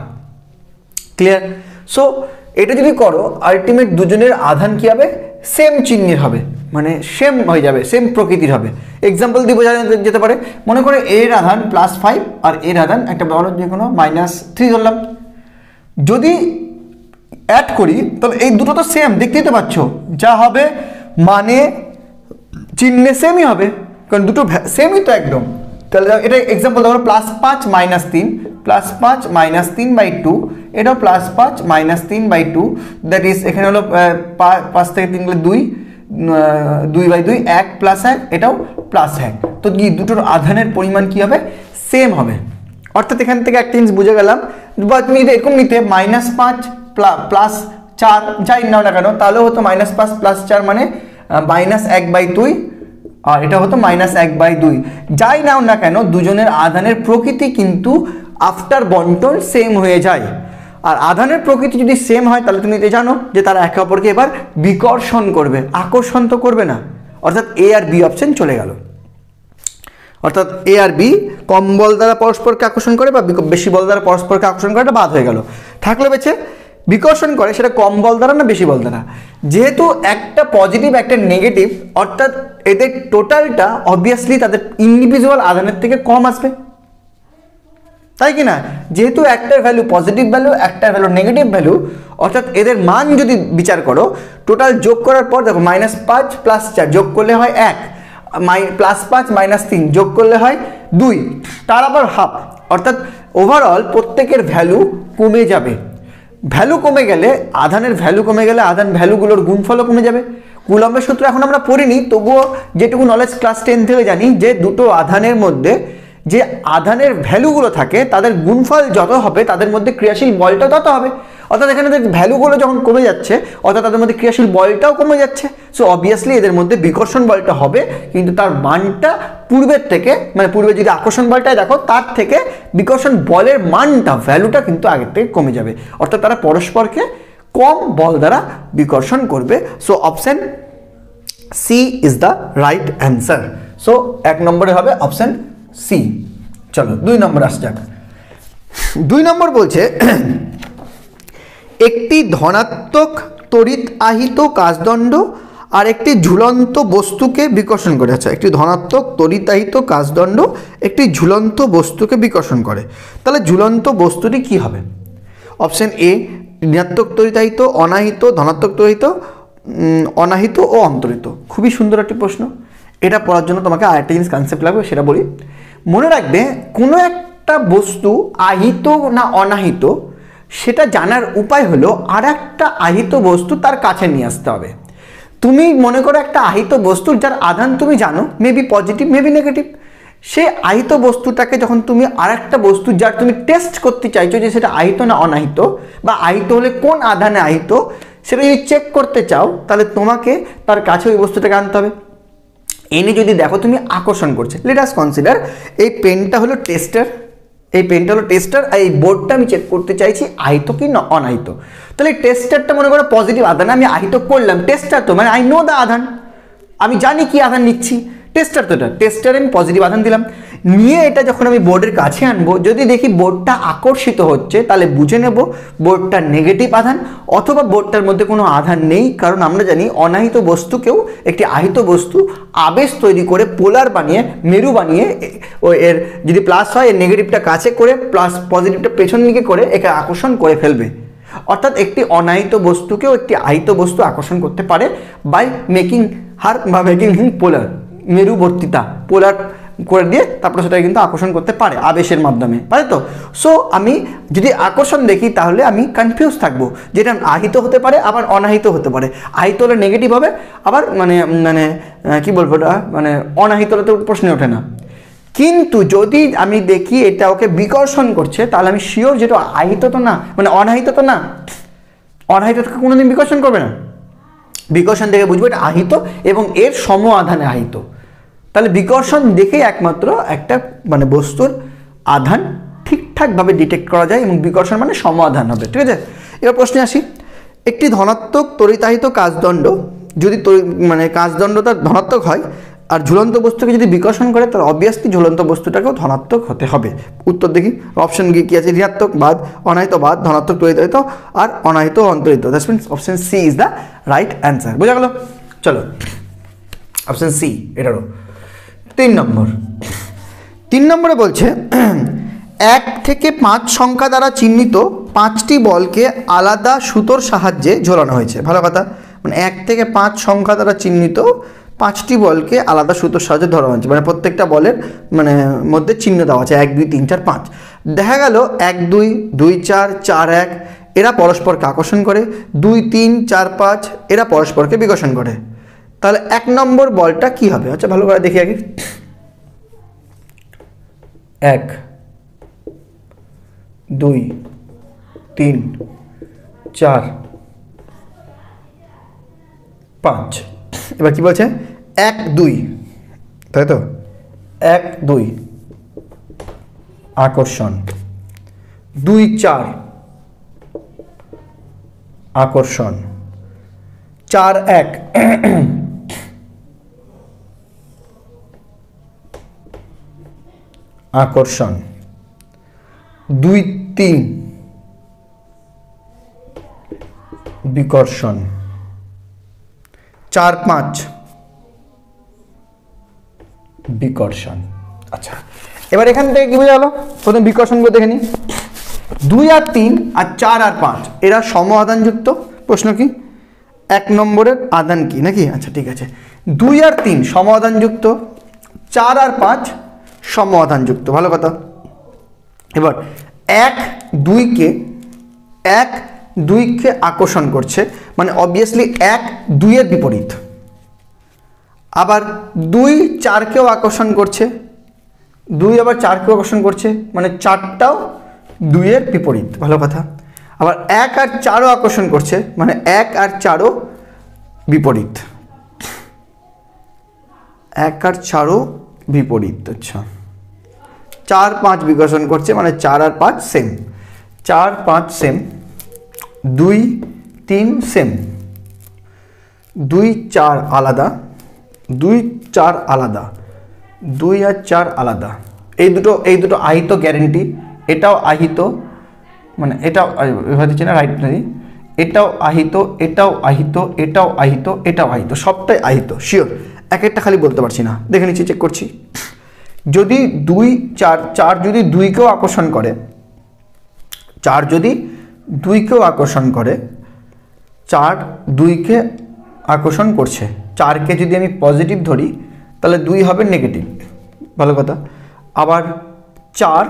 ক্লিয়ার? সো এটা যদি করো আলটিমেট দুজনের আধান কি হবে? সেম চিহ্নের হবে, মানে সেম হয়ে যাবে, সেম প্রকৃতির হবে। এক্সাম্পল দিয়ে বোঝা যেতে পারে, মনে করে এর আধান +5 আর এর আধান একটা বড় যে কোনো -3 ধরলাম। যদি অ্যাড করি তাহলে এই দুটো তো সেম, দেখতেই তো পাচ্ছ, যা হবে মানে চিহ্নে সেমই হবে, কারণ দুটো সেমই তো একদম। তাহলে এটা এক্সাম্পল ধরো +5 -3, +5 -3/2, এটাও +5 -3/2, দ্যাট ইজ এখানে হলো 5 থেকে 3 গেলে 2, 2/2, 1 + 1, এটাও +1। তো কি দুটোর আধানের পরিমাণ কি হবে? সেম হবে। অর্থাৎ এখান থেকে একটা জিনিস বুঝে গেলাম, বা তুমি যদি এরকম নিতে -5 +4 যাই নাও না কেন, তাহলেও হতো -5 + 4 মানে -1/2, আর এটা হতো -1/2। যাই নাও না কেন দুজনের আধানের প্রকৃতি কিন্তু আফটার বন্টন সেম হয়ে যায়। আর আধানের প্রকৃতি যদি সেম হয় তাহলে তুমি এটা জানো যে তারা একে অপরকে এবার বিকর্ষণ করবে, আকর্ষণ তো করবে না। অর্থাৎ এ আর বি অপশন চলে গেল। অর্থাৎ এ আর বি কম বল দ্বারা পরস্পরকে আকর্ষণ করে বা বেশি বল দ্বারা পরস্পরকে আকর্ষণ করে, এটা বাদ হয়ে গেল। থাকলে বেছে বিকর্ষণ করে সেটা কম বল দ্বারা না বেশি বল দ্বারা। যেহেতু একটা পজিটিভ একটা নেগেটিভ, অর্থাৎ এদের টোটালটা অবভিয়াসলি তাদের ইন্ডিভিজুয়াল আধানের থেকে কম আসবে, তাই কি না? যেহেতু একটার ভ্যালু পজিটিভ ভ্যালু, একটার ভ্যালু নেগেটিভ ভ্যালু, অর্থাৎ এদের মান যদি বিচার করো টোটাল যোগ করার পর দেখো -5 + 4 যোগ করলে হয় 1, +5 - 3 যোগ করলে হয় 2, তার আবার হাফ, অর্থাৎ ওভারঅল প্রত্যেকের ভ্যালু কমে যাবে। ভ্যালু কমে গেলে, আধানের ভ্যালু কমে গেলে আধান ভ্যালুগুলোর গুণফলও কমে যাবে। কুলম্বের সূত্র এখন আমরা পড়িনি, তবুও যেটুকু নলেজ ক্লাস 10 থেকে জানি যে দুটো আধানের মধ্যে যে আধানের ভ্যালুগুলো থাকে তাদের গুণফল যত হবে তাদের মধ্যে ক্রিয়াশীল বলটা তত হবে। অর্থাৎ এখানে ভ্যালুগুলো যখন কমে যাচ্ছে অর্থাৎ তাদের মধ্যে ক্রিয়াশীল বলটাও কমে যাচ্ছে। সো অবভিয়াসলি এদের মধ্যে বিকর্ষণ বলটা হবে, কিন্তু তার মানটা পূর্বের থেকে, মানে পূর্বে যদি আকর্ষণ বলটাই দেখো তার থেকে বিকর্ষণ বলের মানটা, ভ্যালুটা কিন্তু আগের থেকে কমে যাবে। অর্থাৎ তারা পরস্পরকে কম বল দ্বারা বিকর্ষণ করবে। So option C is the right answer. So 1 নম্বরে হবে অপশন সি। চলো 2 নম্বর আসা যাক। 2 নম্বর বলছে একটি ধনাত্মক তড়িৎ আহিত কাচদণ্ড আর একটি ঝুলন্ত বস্তুকে বিকর্ষণ করে। আচ্ছা, একটি ধনাত্মক তড়িতাহিত কাচদণ্ড একটি ঝুলন্ত বস্তুকে বিকর্ষণ করে, তাহলে ঝুলন্ত বস্তুটি কি হবে? অপশন এ ঋণাত্মক তড়িতাহিত, অনাহিত, ধনাত্মক তড়িত, অনাহিত ও অন্তরিত। খুবই সুন্দর একটি প্রশ্ন। এটা পড়ার জন্য তোমাকে আরেকটা জিনিস কনসেপ্ট লাগবে, সেটা বলি। মনে রাখবে কোনো একটা বস্তু আহিত না অনাহিত সেটা জানার উপায় হলো আর একটা আহিত বস্তু তার কাছে নিয়ে আসতে হবে। তুমি মনে করো একটা আহিত বস্তু যার আধান তুমি জানো, মেবি পজিটিভ মেবি নেগেটিভ, সেই আহিত বস্তুটাকে যখন তুমি আর একটা বস্তু যার তুমি টেস্ট করতে চাইছো যে সেটা আহিত না অনাহিত, বা আহিত হলে কোন আধানে আহিত সেটা যদি চেক করতে চাও তাহলে তোমাকে তার কাছে ওই বস্তুটাকে আনতে হবে। এনে যদি দেখো তুমি আকর্ষণ করছে, লেট আস কনসিডার এই পেনটা হলো টেস্টার, এই পেনটা হলো টেস্টার, আর এই বোর্ডটা আমি চেক করতে চাইছি আহিত কি না অনাহিত। তাহলে টেস্টারটা মনে করো পজিটিভ আধান, আমি আহিত করলাম, টেস্টার তো মানে আই নো দ্য আধান, আমি জানি কি আধান নিচ্ছি, টেস্টার তো এটা, টেস্টারে আমি পজিটিভ আধান দিলাম। নিয়ে এটা যখন আমি বোর্ডের কাছে আনবো, যদি দেখি বোর্ডটা আকর্ষিত হচ্ছে তাহলে বুঝে নেব বোর্ডটা নেগেটিভ আধান, অথবা বোর্ডটার মধ্যে কোনো আধান নেই। কারণ আমরা জানি অনাহিত বস্তুকেও একটি আহিত বস্তু আবেশ তৈরি করে পোলার বানিয়ে, মেরু বানিয়ে, ও এর যদি প্লাস হয় এর নেগেটিভটা কাছে করে প্লাস পজিটিভটা পেছন দিকে করে একে আকর্ষণ করে ফেলবে। অর্থাৎ একটি অনাহিত বস্তুকেও একটি আহিত বস্তু আকর্ষণ করতে পারে বাই মেকিং হার বা মেকিং হিম পোলার, মেরুবর্তিতা পোলার করে দিয়ে তারপরে সেটা কিন্তু আকর্ষণ করতে পারে আবেশের মাধ্যমে, পারে তো। সো আমি যদি আকর্ষণ দেখি তাহলে আমি কনফিউজ থাকবো, যেটা আহিত হতে পারে আবার অনাহিত হতে পারে। আহিত হলে নেগেটিভ হবে, আবার মানে মানে কি বলবো ওটা, মানে অনাহিত হলে তো প্রশ্নে ওঠে না। কিন্তু যদি আমি দেখি এটা ওকে বিকর্ষণ করছে তাহলে আমি শিওর যেটা আহিত তো না, মানে অনাহিত তো না, অনাহিত থেকে কোনোদিন বিকর্ষণ করবে না। বিকর্ষণ দেখে বুঝবো এটা আহিত এবং এর সম আধানে আহিত। তাহলে বিকর্ষণ দেখেই একমাত্র একটা মানে বস্তুর আধান ঠিকঠাকভাবে ডিটেক্ট করা যায় এবং বিকর্ষণ মানে সম আধান হবে। ঠিক আছে, এবার প্রশ্নে আসি। একটি ধনাত্মক তড়িতাহিত কাচদণ্ড যদি মানে কাচদণ্ডটা ধনাত্মক হয় আর ঝুলন্ত বস্তুকে যদি বিকর্ষণ করে তাহলে অবভিয়াসলি ঝুলন্ত বস্তুটাকেও ধনাত্মক হতে হবে। উত্তর দেখি অপশন কি আছে, ঋণাত্মক বাদ, অনাহিত বাদ, ধনাত্মক তড়িতাহিত আর অনাহিত অন্তরিত। That's means option C is the right answer. বোঝা গেল? চলো অপশন সি এটারও। 3 নম্বর। 3 নম্বরে বলছে 1 থেকে 5 সংখ্যা দ্বারা চিহ্নিত 5টি বলকে আলাদা সুতোর সাহায্যে ঝোলানো হয়েছে। ভালো কথা, মানে 1 থেকে 5 সংখ্যা দ্বারা চিহ্নিত 5টি বলকে আলাদা সুতোর সাহায্যে ধরা হয়েছে, মানে প্রত্যেকটা বলের মানে মধ্যে চিহ্ন দেওয়া আছে 1 2 3 4 5। দেখা গেল 1 2 2 4 4 1 এরা পরস্পরকে আকর্ষণ করে, 2 3 4 5 এরা পরস্পরকে বিকর্ষণ করে। তাহলে 1 নম্বর বলটা কি হবে? আচ্ছা ভালো করে দেখি আগে। 1 2 3 4 5। এবার কি বলছে? 1 2, তাই তো? 1 2 আকর্ষণ, 2 4 আকর্ষণ, 4 1 আকর্ষণ, 2 3 বিকর্ষণ, 4 5 বিকর্ষণ। আচ্ছা এবার এখান থেকে কি বোঝা গেল? প্রথম বিকর্ষণগুলো দেখে নিই। 2 আর 3 আর 4 আর 5 এরা সম আধানযুক্ত। প্রশ্ন কি? 1 নম্বরের আধান কি নাকি? আচ্ছা ঠিক আছে, 2 আর 3 সম আধানযুক্ত, 4 আর 5 সম আধানযুক্ত। ভালো কথা। এবার 1 2কে আকর্ষণ করছে, মানে অবভিয়াসলি 1 2 এর বিপরীত। আবার 2 4কেও আকর্ষণ করছে, 2 আবার 4কেও আকর্ষণ করছে, মানে 4টাও 2 এর বিপরীত। ভালো কথা। আবার 1 আর 4ও আকর্ষণ করছে, মানে 1 আর 4ও বিপরীত, 1 আর 4ও বিপরীত। আচ্ছা, 4 5 বিকর্ষণ করছে, মানে 4 আর 5 সেম, 4 5 সেম, 2 3 সেম, 2 4 আলাদা, 2 4 আলাদা, 2 আর 4 আলাদা। এই দুটো আহিত গ্যারেন্টি। এটাও আহিত, মানে এটাও এভাবে দিচ্ছে না, রাইট নেই, এটাও আহিত, এটাও আহিত, এটাও আহিত, এটাও আহিত, সবটাই আহিত শিওর। এক একটা খালি বলতে পারছি না, দেখে নিচ্ছি, চেক করছি। যদি 2 4 যদি 2কেও আকর্ষণ করে, 4 যদি 2কেও আকর্ষণ করে, 4 2কে আকর্ষণ করছে, 4কে যদি আমি পজিটিভ ধরি তাহলে 2 হবে নেগেটিভ। ভালো কথা। আবার 4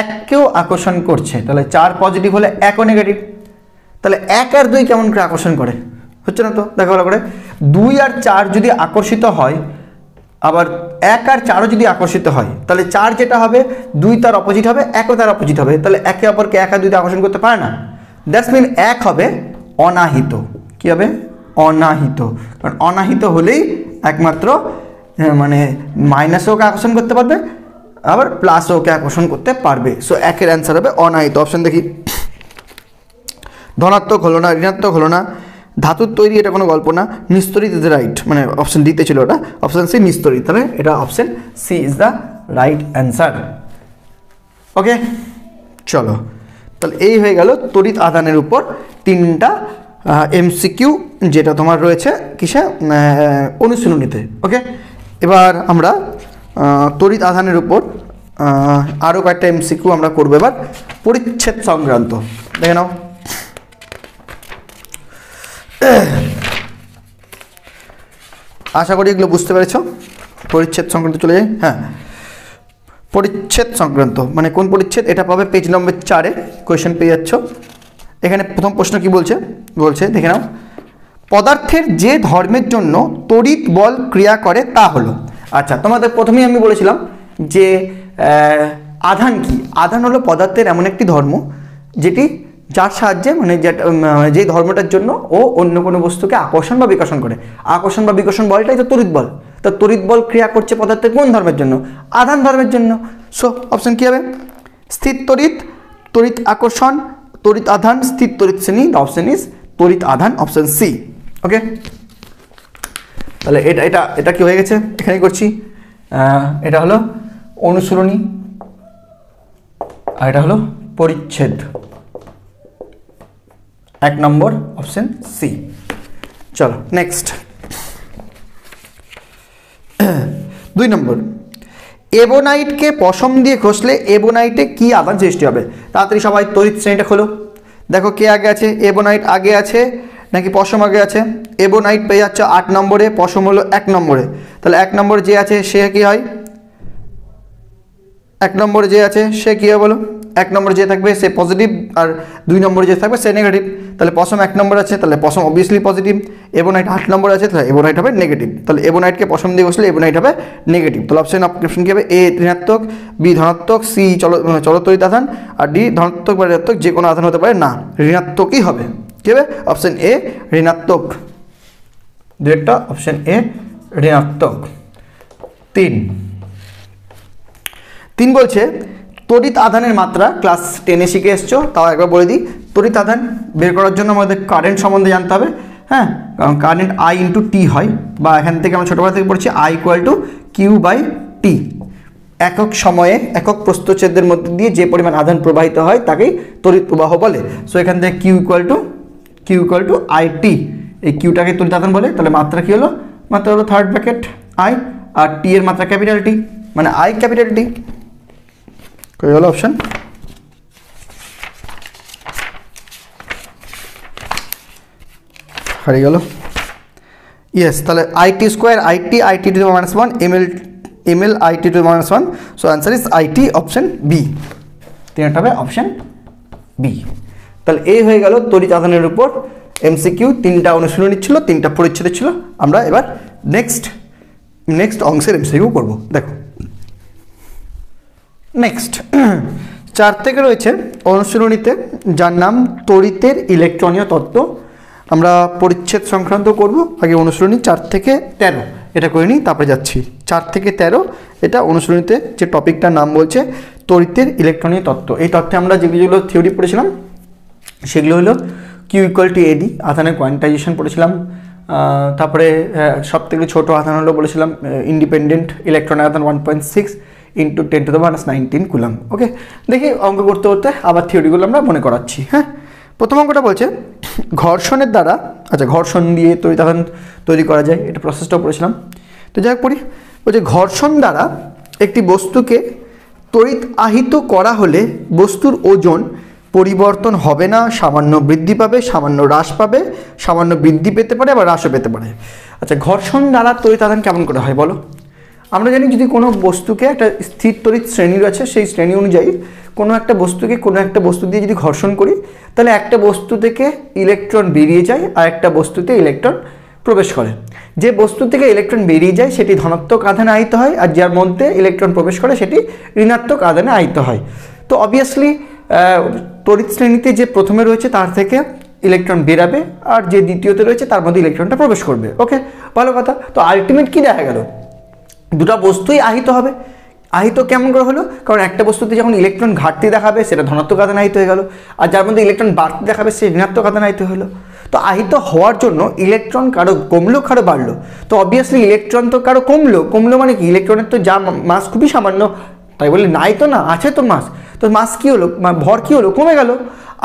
1কেও আকর্ষণ করছে, তাহলে 4 পজিটিভ হলে 1ও নেগেটিভ। তাহলে 1 আর 2 কেমন করে আকর্ষণ করে? হচ্ছে না তো, দেখো ভালো করে। 2 আর 4 যদি আকর্ষিত হয়, আবার 1 আর 4ও যদি আকর্ষিত হয়, তাহলে 4 যেটা হবে 2 তার অপোজিট হবে, 1ও তার অপোজিট হবে, তাহলে একে অপরকে 1 আর 2 আকর্ষণ করতে পারে না। দ্যাটস মিন 1 হবে অনাহিত। কি হবে? অনাহিত। কারণ অনাহিত হলেই একমাত্র মানে মাইনাসওকে আকর্ষণ করতে পারবে, আবার প্লাসওকে আকর্ষণ করতে পারবে। সো 1-এর অ্যান্সার হবে অনাহিত। অপশন দেখি, ধনাত্মক হলো না, ঋণাত্মক হলো না, ধাতুর তৈরি, এটা কোনো গল্প না, নিস্তরিত ইজ দ্য রাইট, মানে অপশন ডিতে ছিল ওটা, অপশন সি নিস্তরিত, তাহলে এটা option C is the right answer. Okay, চলো, তাহলে এই হয়ে গেল তড়িৎ আধানের উপর 3টা এমসিকিউ, যেটা তোমার রয়েছে কিসে, অনুশীলনীতে। ওকে, এবার আমরা তড়িৎ আধানের উপর আরও কয়েকটা এমসিকিউ আমরা করবো এবার পরিচ্ছেদ সংক্রান্ত। দেখে নাও। আশা করি এগুলো বুঝতে পেরেছ। পরিচ্ছেদ সংক্রান্ত চলে যাই। হ্যাঁ, পরিচ্ছেদ সংক্রান্ত মানে কোন পরিচ্ছেদ, এটা পাবে পেজ নম্বর 4-এ, কোয়েশ্চেন পেয়ে যাচ্ছ। এখানে প্রথম প্রশ্ন কি বলছে, দেখে নাও, পদার্থের যে ধর্মের জন্য তড়িৎ বল ক্রিয়া করে তা হলো। আচ্ছা, তোমাদের প্রথমেই আমি বলেছিলাম যে আধান কি? আধান হলো পদার্থের এমন একটি ধর্ম যেটি, যার সাহায্যে মানে যে ধর্মটার জন্য ও অন্য কোনো বস্তুকে আকর্ষণ বা বিকর্ষণ করে। আকর্ষণ বা বিকর্ষণ বলটাই তো তড়িৎ বল। তো তড়িৎ বল ক্রিয়া করছে পদার্থের কোন ধর্মের জন্য? আধান ধর্মের জন্য। সো অপশন কি হবে? স্থির তড়িৎ, তড়িৎ আকর্ষণ, তড়িৎ আধান, স্থির তড়িৎ শ্রেণী। দ্য অপশন ইজ তড়িৎ আধান, অপশন সি। ওকে, তাহলে এটা কি হয়ে গেছে, এখানে করছি। এটা হলো অনুশীলনী আর এটা হলো পরিচ্ছেদ। 1 নম্বর অপশন সি। চলো নেক্সট। 2 নম্বর, এবনাইটকে পশম দিয়ে ঘষলে এবনাইটে কি আধান সৃষ্টি হবে? তাড়াতাড়ি সবাই তড়িৎ শ্রেণীটা খোলো। দেখো কে আগে আছে, এবনাইট আগে আছে নাকি পশম আগে আছে? এবনাইট পেয়ে যাচ্ছে 8 নম্বরে, পশম হলো 1 নম্বরে। তাহলে 1 নম্বরে যে আছে সে কি হয়? 1 নম্বরে যে আছে সে কী হবে বলো? 1 নম্বরে যে থাকবে সে পজিটিভ, আর 2 নম্বরে যে থাকবে সে নেগেটিভ। তাহলে পশম 1 নম্বর আছে, তাহলে পশম অবভিয়াসলি পজিটিভ। এবনাইট 8 নম্বর আছে, তাহলে এবনাইট হবে নেগেটিভ। তাহলে এবনাইটকে পশম দিয়ে বসলে এবনাইট হবে নেগেটিভ। তাহলে অপশন কী হবে? এ ঋণাত্মক, বি ধনাত্মক, সি চলতড়িৎ আধান, আর ডি ধনাত্মক বা ঋণাত্মক যে কোনো আধান হতে পারে না, ঋণাত্মকই হবে। কী হবে? অপশন এ ঋণাত্মক। দুইটা অপশন এ ঋণাত্মক। 3 বলছে তড়িৎ আধানের মাত্রা, ক্লাস 10-এ শিখে এসছো, তাও একবার বলে দিই। তড়িৎ আধান বের করার জন্য আমাদের কারেন্ট সম্বন্ধে জানতে হবে। হ্যাঁ, কারণ কারেন্ট I × T হয়, বা এখান থেকে আমরা ছোটোবেলা থেকে পড়ছি I = Q/T। একক সময়ে একক প্রস্থচ্ছেদের মধ্যে দিয়ে যে পরিমাণ আধান প্রবাহিত হয় তাকেই তড়িৎ প্রবাহ বলে। সো এখান থেকে Q = IT, এই কিউটাকে তড়িৎ আধান বলে। তাহলে মাত্রা কী হলো? মাত্রা হলো থার্ড ব্র্যাকেট I, আর T এর মাত্রা ক্যাপিটাল T, মানে I ক্যাপিটাল T। কী হলো অপশন? হারিয়ে গেল। ইয়েস, তাহলে IT² IT, IT⁻⁻1 ml ml/it to the minus 1. So answer is IT, option B. তিনটা হবে অপশন বি। তাহলে এই হয়ে গেল তড়িৎ আধানের উপর এমসিকিউ। তিনটা অনুশীলনী ছিল, তিনটা পরিচ্ছেদ ছিল। আমরা এবার নেক্সট অংশের এমসিকিউ করব। দেখো নেক্সট 4 থেকে রয়েছে অনুশীলনীতে, যার নাম তড়িতের ইলেকট্রনীয় তত্ত্ব। আমরা পরিচ্ছেদ সংক্রান্ত করব। আগে অনুশীলনী 4 থেকে 13 এটা করে নিই, তারপরে যাচ্ছি 4 থেকে 13। এটা অনুশীলনীতে যে টপিকটার নাম বলছে তড়িতের ইলেকট্রনীয় তত্ত্ব। এই তত্ত্বে আমরা যেগুলো থিওরি পড়েছিলাম সেগুলো হলো কিউ ইকুয়াল টু এডি, আধানের কোয়ান্টাইজেশন পড়েছিলাম। তারপরে সব থেকে ছোটো আধান হলো বলেছিলাম ইন্ডিপেন্ডেন্ট ইলেকট্রন আধান 1.6 × 10⁻⁹ কুলাম। ওকে, দেখি অঙ্ক করতে করতে আবার থিওরিগুলো আমরা মনে করাচ্ছি। হ্যাঁ, প্রথম অঙ্কটা বলছে ঘর্ষণের দ্বারা, আচ্ছা ঘর্ষণ দিয়ে তড়িৎ আধান তৈরি করা যায়, এটা প্রসেসটাও পড়েছিলাম। তো যাই হোক পড়ি। বলছে ঘর্ষণ দ্বারা একটি বস্তুকে তড়িৎ আহিত করা হলে বস্তুর ওজন পরিবর্তন হবে না, সামান্য বৃদ্ধি পাবে, সামান্য হ্রাস পাবে, সামান্য বৃদ্ধি পেতে পারে, আবার হ্রাসও পেতে পারে। আচ্ছা, ঘর্ষণ দ্বারা তড়িৎ আধান কেমন করে হয় বলো? আমরা জানি যদি কোনো বস্তুকে একটা স্থির তড়িৎ শ্রেণী রয়েছে, সেই শ্রেণী অনুযায়ী কোনো একটা বস্তুকে কোনো একটা বস্তু দিয়ে যদি ঘর্ষণ করি, তাহলে একটা বস্তু থেকে ইলেকট্রন বেরিয়ে যায় আর একটা বস্তুতে ইলেকট্রন প্রবেশ করে। যে বস্তু থেকে ইলেকট্রন বেরিয়ে যায় সেটি ধনাত্মক আধানে আহিত হয়, আর যার মধ্যে ইলেকট্রন প্রবেশ করে সেটি ঋণাত্মক আধানে আহিত হয়। তো অবভিয়াসলি তড়িৎ শ্রেণীতে যে প্রথমে রয়েছে তার থেকে ইলেকট্রন বেরাবে, আর যে দ্বিতীয়তে রয়েছে তার মধ্যে ইলেকট্রনটা প্রবেশ করবে। ওকে, ভালো কথা। তো আলটিমেট কি দেখা গেল? দুটো বস্তুই আহিত হবে। আহিত কেমন করে হলো? কারণ একটা বস্তুতে যখন ইলেকট্রন ঘাটতি দেখাবে সেটা ধনাত্মক আধানে আহিত হয়ে গেল, আর যার মধ্যে ইলেকট্রন বাড়তি দেখাবে সে ঋণাত্মক আধানে আহিত হলো। তো আহিত হওয়ার জন্য ইলেকট্রন কারো কমলো কারো বাড়লো। তো অবভিয়াসলি ইলেকট্রন তো কারো কমলো মানে কি? ইলেকট্রনের তো যা মাস খুবই সামান্য, তাই বলে নাই তো না, আছে তো মাস। তো মাস কী হলো, ভর কী হলো, কমে গেল।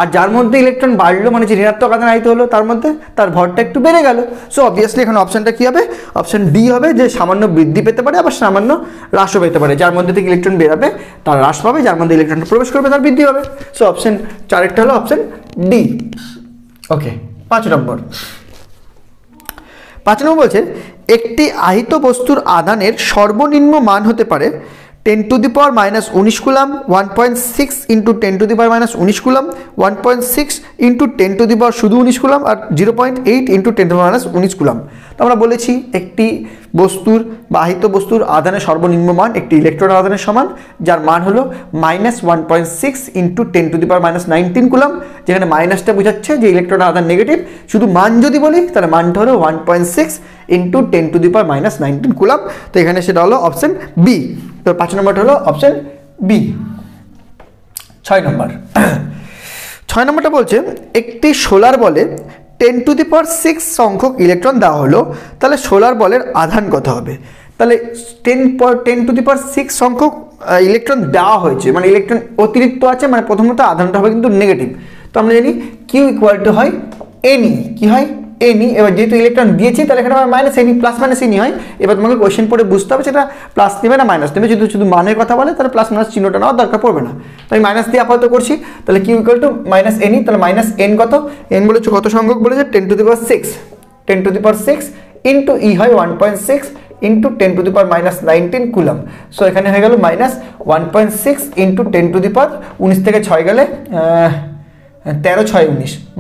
আর যার মধ্যে ইলেকট্রন বাড়লো মানে যে ঋণাত্মক আধান আহিত হলো, তার মধ্যে তার ভরটা একটু বেড়ে গেল। সো অবভিয়াসলি এখানে অপশানটা কী হবে? অপশান ডি হবে, যে সামান্য বৃদ্ধি পেতে পারে আবার সামান্য হ্রাসও পেতে পারে। যার মধ্যে থেকে ইলেকট্রন বেরাবে তার হ্রাস পাবে, যার মধ্যে ইলেকট্রনটা প্রবেশ করবে তার বৃদ্ধি হবে। সো অপশান 4 হলো অপশান ডি। ওকে, 5 নম্বর বলছে একটি আহিত বস্তুর আধানের সর্বনিম্ন মান হতে পারে 10⁻⁻19 কুলাম, 1.6 × 10⁻⁻19 কুলাম, 1.6 × 10⁻⁻19 কুলাম, আর 0.8 × 10⁻⁻19 কুলাম। তো আমরা বলেছি একটি বস্তুর বা আহিত বস্তুর আধানের সর্বনিম্ন মান একটি ইলেকট্রন আধানের সমান, যার মান হলো -1.6 × 10⁻⁻19 কুলাম, যেখানে মাইনাসটা বোঝাচ্ছে যে ইলেকট্রন আধান নেগেটিভ। শুধু মান যদি বলি তাহলে মানটা হলো 1.6 × 10⁻⁻19 কুলাম। তো এখানে সেটা হলো অপশন বি। তো 5 নম্বরটা হলো অপশন বি। 6 নম্বরটা বলছে একটি সোলার বলে 10⁶ সংখ্যক ইলেকট্রন দেওয়া হলো, তাহলে সোলার বলের আধান কত হবে? তাহলে 10⁶ সংখ্যক ইলেকট্রন দেওয়া হয়েছে মানে ইলেকট্রন অতিরিক্ত আছে, মানে প্রথমত আধানটা হবে কিন্তু নেগেটিভ। তো আমরা জানি কিউ ইকুয়াল টু হয় এনই। কি হয়? এনই। এবার যেহেতু ইলেকট্রন দিয়েছি তাহলে এখানে মাইনাস এনই, প্লাস মাইনাস এনই হয়। এবার তোমাকে কোয়েশ্চেন পড়ে বুঝতে হবে সেটা প্লাস নেবে না মাইনাস নেবে। যদি শুধু মানের কথা বলে তাহলে প্লাস মাইনাস চিহ্নটা নেওয়ার দরকার পড়বে না। তো আমি মাইনাস দিয়ে আপাতত করছি। তাহলে কিউ ইকুয়াল টু মাইনাস এনই। তাহলে মাইনাস এন কত? এন বলেছে কত সংখ্যক বলেছে? 10⁶ 10⁶ ইন্টু ই হয় 1.6 × 10⁻⁻19 কুলাম। সো এখানে হয়ে গেল -1.6 × 10⁻19 থেকে 6 গেলে 13 × 6 =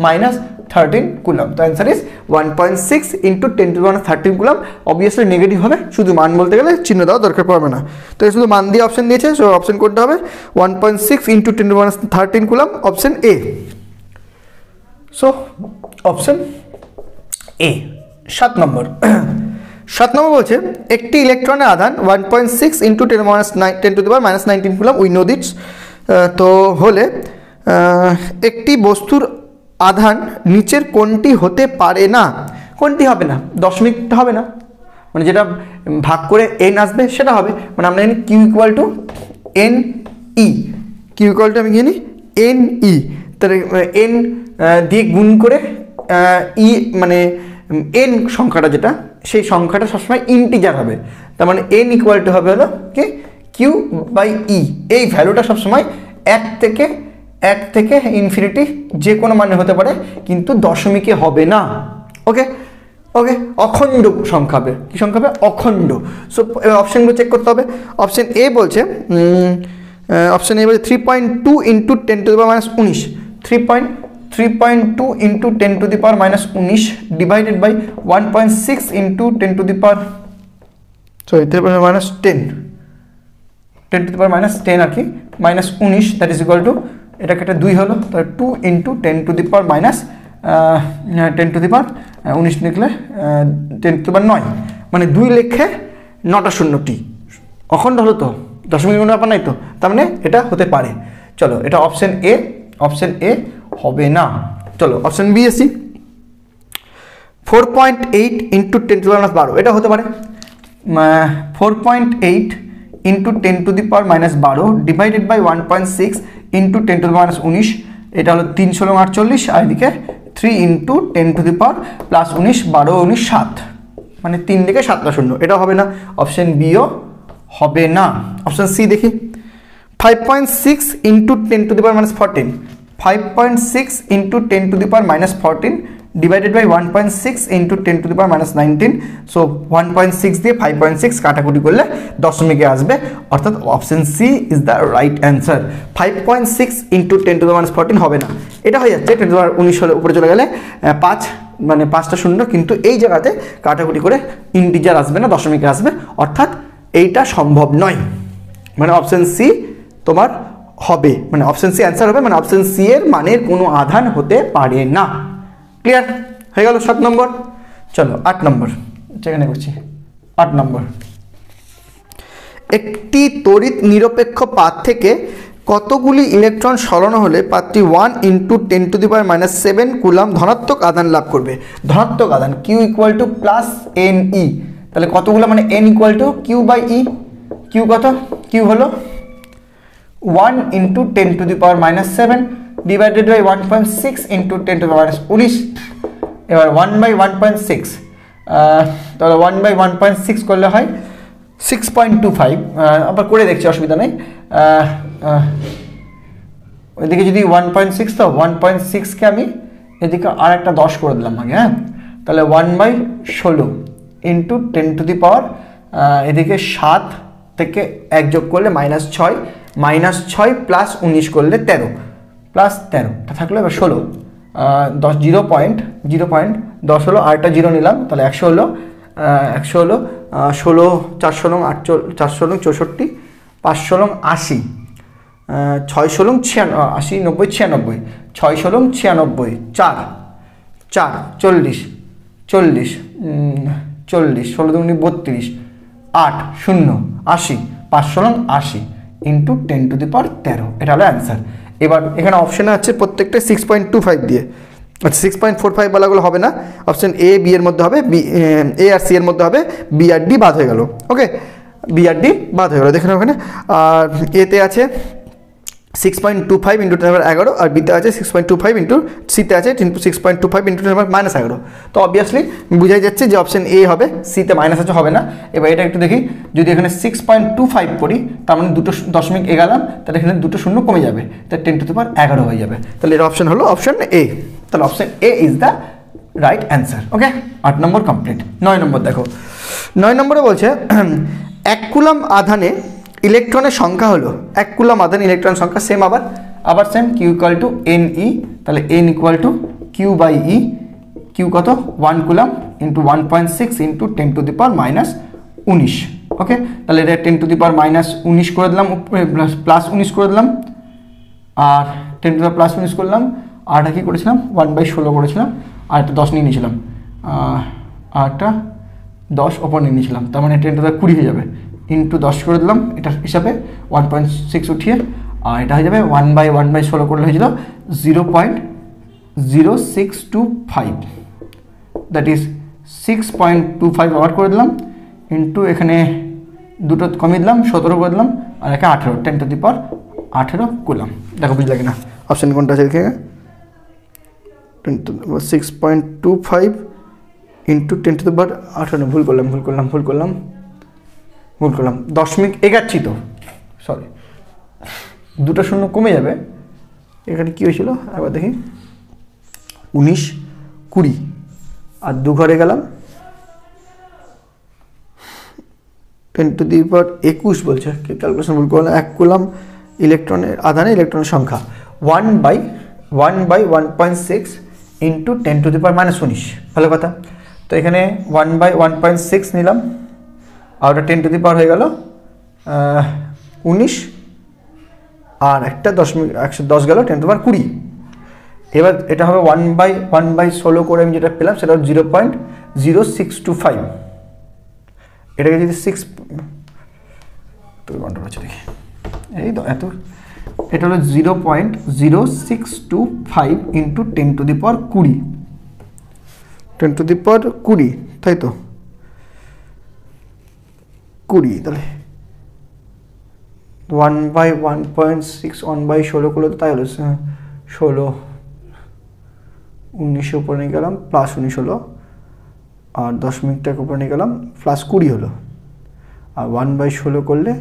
19 -13 কুলাম। তো answer is 1.6 × 10⁻13 column. Obviously negative হবে, শুধু মান বলতে গেলে চিহ্ন দেওয়া দরকার পড়বে না। তো শুধু মান দিয়ে অপশন দিয়েছে, সো অপশন কোনটা হবে? 1.6 × 10⁻13 column, option A. So option A. 7 নম্বর বলছে একটি ইলেকট্রনের আধান 1.6 × 10⁻19 কুলাম, উই নো দিস। তো হলে একটি বস্তুর আধান নিচের কোনটি হতে পারে না? কোনটি হবে না? দশমিকটা হবে না, মানে যেটা ভাগ করে এন আসবে সেটা হবে। মানে আমরা জানি Q equal to N E. Q equal to আমি জানি এন ই। তাহলে এন দিয়ে গুণ করে ই মানে এন সংখ্যাটা যেটা, সেই সংখ্যাটা সবসময় ইন্টিজার হবে। তার মানে এন ইকুয়াল টু হবে হলো কি কিউ বাই ই। এই ভ্যালুটা সবসময় 1 থেকে ইনফিনিটি যে কোনো মানে হতে পারে, কিন্তু দশমিকে হবে না। ওকে ওকে, অখণ্ড সংখ্যা হবে। কি সংখ্যা হবে? অখণ্ড। সো এবার অপশানগুলো চেক করতে হবে। অপশান এ বলছে 3.2 into 10 to the power -19, 3.2 into 10 to the power -19 divided by 1.6 into 10 to the power -10 to the power -10 আর কি, -19, দ্যাট ইজ ইকুয়াল টু, এটাকে একটা 2 হলো, তাহলে 2 into 10 to the power -10 to the power 19 লিখলে 10 টু দি পাওয়ার 9, মানে 2 লিখে 9টা শূন্যটি অখণ্ড হলো তো, দশমিক কোনো ব্যাপার নাই তো, তার মানে এটা হতে পারে। চলো এটা অপশন এ হবে না। চলো অপশন বি আসি, 4.8 ইন্টু 10 টু দি পাওয়ার -12, এটা হতে পারে। 4.8 into 10 to the power -12 divided by 1.6 into 10 to the power -19, এটা হলো 3 × 48, আর এদিকে 3 ইন্টু 10 টু দি পাওয়ার +19, 12 19 7, মানে 3 দিকে 7টা শূন্য, এটা হবে না। অপশন বিও হবে না। অপশন সি দেখি, 5.6 into 10 to the power -14, 5.6 into 10 to the power -14 divided by 1.6 into 10 to the power -19, so 1.6 দিয়ে 5.6 কাটাকুটি করলে দশমিকে আসবে, অর্থাৎ option C is the right answer. 5.6 into 10 to the power -14 হবে না, এটা হয়ে যাচ্ছে 10 টু দি পাওয়ার 19 হলে উপরে চলে গেলে 5, মানে 5টা শূন্য, কিন্তু এই জায়গাতে কাটাকুটি করে ইন্টিজার আসবে না, দশমিকে আসবে, অর্থাৎ এইটা সম্ভব নয়, মানে অপশন সি তোমার হবে, মানে অপশন সি অ্যান্সার হবে, মানে অপশন সি এর মানের কোনো আধান হতে পারে না। ক্লিয়ার হয়ে গেল 7 নম্বর। চলো 8 নম্বর, যেখানে করছি 8 নম্বর, একটি তড়িৎ নিরপেক্ষ পাত থেকে কতগুলি ইলেকট্রন সরানো হলে পাতটি 1 into 10 to the power -7 coulomb ধনাত্মক আধান লাভ করবে। ধনাত্মক আধান Q equal to plus NE, তাহলে কতগুলো, মানে N equal to Q/E, Q কত? Q হলো 1 into 10 to the power -7 divided by 1.6 into 10 to the power -19, এবার 1/1.6, তাহলে 1/1.6 করলে হয় 6.25, আবার করে দেখছি, অসুবিধা নেই। ওইদিকে যদি 1.6, তো 1.6কে আমি এদিকে আর একটা 10 করে দিলাম আগে, হ্যাঁ, তাহলে 1/16 ইন্টু 10 টু দি পাওয়ার, এদিকে 7 থেকে 1 যোগ করলে -6, -6 প্লাস 19 করলে 13, প্লাস 13 থাকলো, এবার 16, 10 0.10 হলো, আর একটা 0 নিলাম, তাহলে 100 হলো, 16 4 4 64, 5 80, 6 96, 80 90 96, 6 96, 4 40 40 40, 16 2 32, 8 0 80, 5 80 ইন্টু 10 টু দি পাওয়ার 13, এটা হলো অ্যান্সার। এবার এখানে অপশানে আছে প্রত্যেকটা 6.25 দিয়ে, আচ্ছা 6.45 বলাগুলো হবে না, অপশান এ বি এর মধ্যে হবে, এ আর সি এর মধ্যে হবে, বি আর ডি বাদ হয়ে গেল। ওকে, বি আর ডি বাদ হয়ে গেল, দেখেন ওখানে। আর এতে আছে 6.25 ইন্টু 10^11, আর বিতে আছে 6.25 ইন্টু, সিতে আছে 6.25 ইন্টু 10^-11, তো অবভিয়াসলি বোঝাই যাচ্ছে যে অপশন এ হবে, সিতে মাইনাস আছে, হবে না। এবার এটা একটু দেখি, যদি এখানে 6.25 করি, তার মানে 2 দশমিক এগালাম, তাহলে এখানে 2 শূন্য কমে যাবে, তাহলে 10 টু দি পাওয়ার 11 হয়ে যাবে, তাহলে এর অপশন হলো অপশন এ, তাহলে option A is the right answer. Okay, 8 number complete. 9 নম্বর দেখো, 9 নম্বরে বলছে 1 কুলাম আধানে ইলেকট্রনের সংখ্যা হলো, 1 কুলাম আধান ইলেকট্রন সংখ্যা, সেম আবার same, Q equal to NE, তাহলে N equal to Q/E, Q কত 1 coulomb into 1.6 into 10 to the power -19। Okay, তাহলে এটা 10 টু দি পাওয়ার -19 করে দিলাম, প্লাস 19 করে দিলাম, আর 10 টু দি পাওয়ার +19 করলাম, আর কি করেছিলাম 1/16 করেছিলাম, আর একটা 10 নিয়ে নিয়েছিলাম, আর একটা 10 ওপর নিয়ে নিয়েছিলাম, তার মানে 10 টু দি পাওয়ার 20 হয়ে যাবে, ইন্টু 10 করে দিলাম এটার হিসাবে 1.6 উঠিয়ে, আর এটা হয়ে যাবে 1/16 করলে হয়েছিল 0.0625, দ্যাট ইজ 6.25 আবার করে দিলাম, ইন্টু এখানে দুটো কমিয়ে দিলাম 17 করে দিলাম, আর একে 18, 10 টু দি পাওয়ার 18 কুলাম। দেখো বুঝলে কিনা অপশান কোনটা আছে এখানে, 6.25 ইন্টু 10 টু দি পাওয়ার 18, ভুল করলাম, দশমিক এগাচ্ছি তো, সরি, 2 শূন্য কমে যাবে, এখানে কী হয়েছিল একবার দেখি, 19 20, আর 2 ঘরে গেলাম 10⁻21 বলছে, ক্যালকুলেশন ভুল করলাম। 1 কুলম্ব ইলেকট্রনের আধানে ইলেকট্রনের সংখ্যা 1/1.6 ইন্টু 10⁻⁻19। ভালো কথা। তো এখানে 1/1.6 নিলাম, আর ওটা 10 হয়ে গেল 19, আর একটা 110 গেল 10⁻20। এবার এটা হবে 1/16 করে আমি যেটা পেলাম সেটা 0.0625। এটাকে যদি 6 তো ঘন্টা হচ্ছে দেখি, এই তো এত, এটা হলো 0.0625 ইন্টু 10⁻20, 10⁻20, তাই তো 20। তাহলে 1/1.6 1/16 করলে তো তাই হলো 16, 19 উপরে নিয়ে গেলাম প্লাস 19 হলো, আর 10 উপরে নিয়ে গেলাম প্লাস 20 হলো, আর 1/16 করলে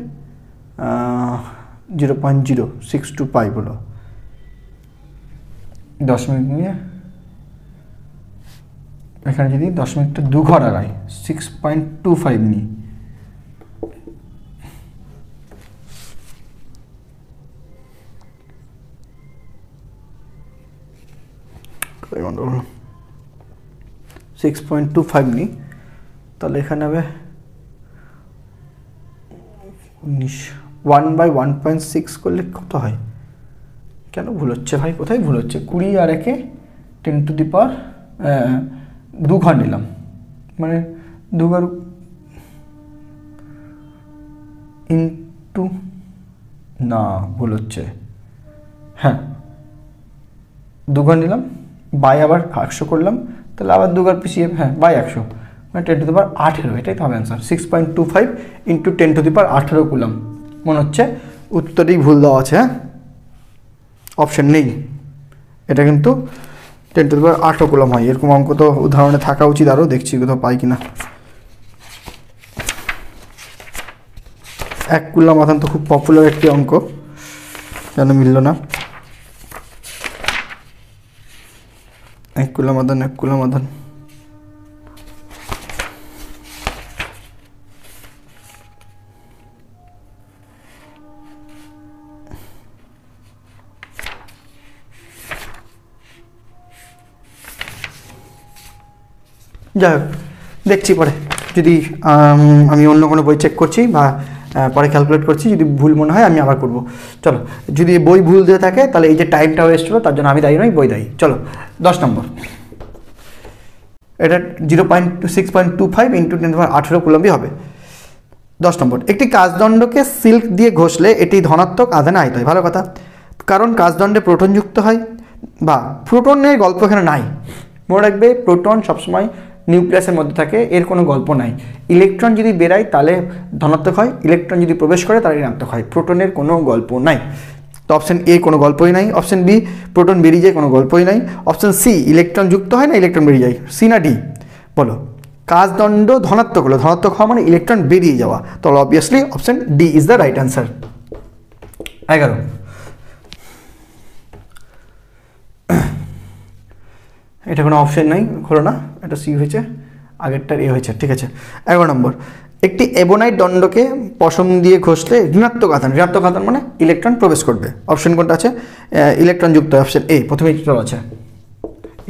0.0625 হলো। 10 মিনিট নিয়ে এখানে যদি 10 মিনিটটা 2 ঘর আগাই 6.25 নিই, তাহলে এখানে হবে 1/1.6 করলে কত হয়? কেন ভুল হচ্ছে ভাই, কোথায় ভুল হচ্ছে? 20 আর 1 10⁻2 ঘর নিলাম, মানে 2 ঘর ইন্টু, না ভুল হচ্ছে, হ্যাঁ 2 ঘর নিলাম বাই আবার 100 করলাম, তাহলে আবার 2 ঘর পিছিয়ে, হ্যাঁ বাই 100, মানে 10⁻18, এটাই তো হবে অ্যান্সার। 6.25 into 10⁻18 coulomb. মনে হচ্ছে উত্তরেই ভুল দেওয়া আছে, হ্যাঁ অপশন নেই, এটা কিন্তু 10⁻18 কুলম্ব হয়। এরকম অঙ্ক তো উদাহরণে থাকা উচিত, আরও দেখছি কোথাও পাই কিনা। 1 কুলম্ব আধান তো খুব পপুলার একটি অঙ্ক, কেন মিলল না? 1 কুলম্ব আধান, 1 কুলম্ব আধান, যাই হোক দেখছি পরে, যদি আমি অন্য কোনো বই চেক করছি বা পরে ক্যালকুলেট করছি, যদি ভুল মনে হয় আমি আবার করব। চলো, যদি বই ভুল দিয়ে থাকে তাহলে এই যে টাইমটা ওয়েস্ট হলো তার জন্য আমি দায়ী নই, বই দায়ী। চলো 10 নম্বর, এটা 0.6.25 ইন্টু 10⁻18 কুলম্বই হবে। 10 নম্বর, একটি কাচদণ্ডকে সিল্ক দিয়ে ঘষলে এটি ধনাত্মক আধানে আহিত হয়। ভালো কথা, কারণ কাচদণ্ডে প্রোটন যুক্ত হয়, বা প্রোটনের গল্প এখানে নাই। মনে রাখবে প্রোটন সবসময় নিউক্লিয়াসের মধ্যে থাকে, এর কোনো গল্প নাই। ইলেকট্রন যদি বেরায় তাহলে ধনাত্মক হয়, ইলেকট্রন যদি প্রবেশ করে তাহলে ঋণাত্মক হয়, প্রোটনের কোনো গল্প নাই। তো অপশন এ কোনো গল্পই নাই, অপশন বি প্রোটন বেরিয়ে যায় কোনো গল্পই নাই, অপশন সি ইলেকট্রন যুক্ত হয় না ইলেকট্রন বেরিয়ে যায়, সি না ডি বলো? কাচদণ্ড ধনাত্মক হলো, ধনাত্মক হওয়া মানে ইলেকট্রন বেরিয়ে যাওয়া, তাহলে obviously option D is the right answer. 11, এটা কোনো অপশন নাই, হলো না, এটা সি হয়েছে, আগেরটার এ হয়েছে, ঠিক আছে। 11 নম্বর, একটি এবনাইট দণ্ডকে পশম দিয়ে ঘষলে ঋণাত্মক আধান, ঋণাত্মক আধান মানে ইলেকট্রন প্রবেশ করবে। অপশন কোনটা আছে? ইলেকট্রন যুক্ত হয়, অপশন এ প্রথমেই চল আছে।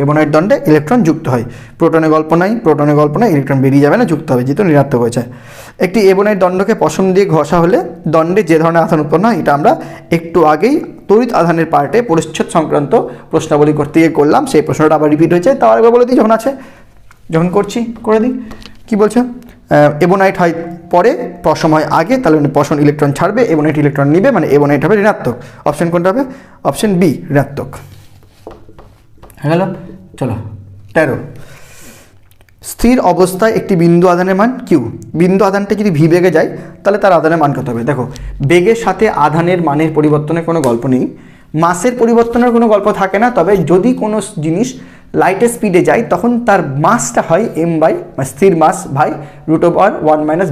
এবনাইট দণ্ডে ইলেকট্রন যুক্ত হয়, প্রোটনের গল্প নাই, প্রোটনের গল্প নাই, ইলেকট্রন বেরিয়ে যাবে না, যুক্ত হবে, যেহেতু ঋণাত্মক হয়েছে। একটি এবনাইট দণ্ডকে পশম দিয়ে ঘষা হলে দণ্ডে যে ধরনের আধান উৎপন্ন হয়, এটা আমরা একটু আগেই তড়িৎ আধানের পার্টে পরিচ্ছদ সংক্রান্ত প্রশ্নাবলী করতে গিয়ে করলাম, সেই প্রশ্নটা আবার রিপিট হয়েছে, তাও আরেকবার বলে দিই, যখন করছি করে দিই। কী বলছে? এবনাইট হয় পরে, পশম হয় আগে, তাহলে পশম ইলেকট্রন ছাড়বে, এবনাইট ইলেকট্রন নিবে, মানে এবনাইট হবে ঋণাত্মক। অপশন কোনটা হবে? অপশন বি ঋণাত্মক। হয়ে গেল। চলো 13, স্থির অবস্থায় একটি বিন্দু আধানের মান কিউ। বিন্দু আধানটা যদি ভি বেগে যায় তাহলে তার আধানের মান কত হবে? দেখো, বেগের সাথে আধানের মানের পরিবর্তনের কোনো গল্প নেই, মাসের পরিবর্তনের কোনো গল্প থাকে না, তবে যদি কোনো জিনিস লাইটের স্পিডে যায় তখন তার মাসটা হয় এম বাই, স্থির মাস ভাই √1 -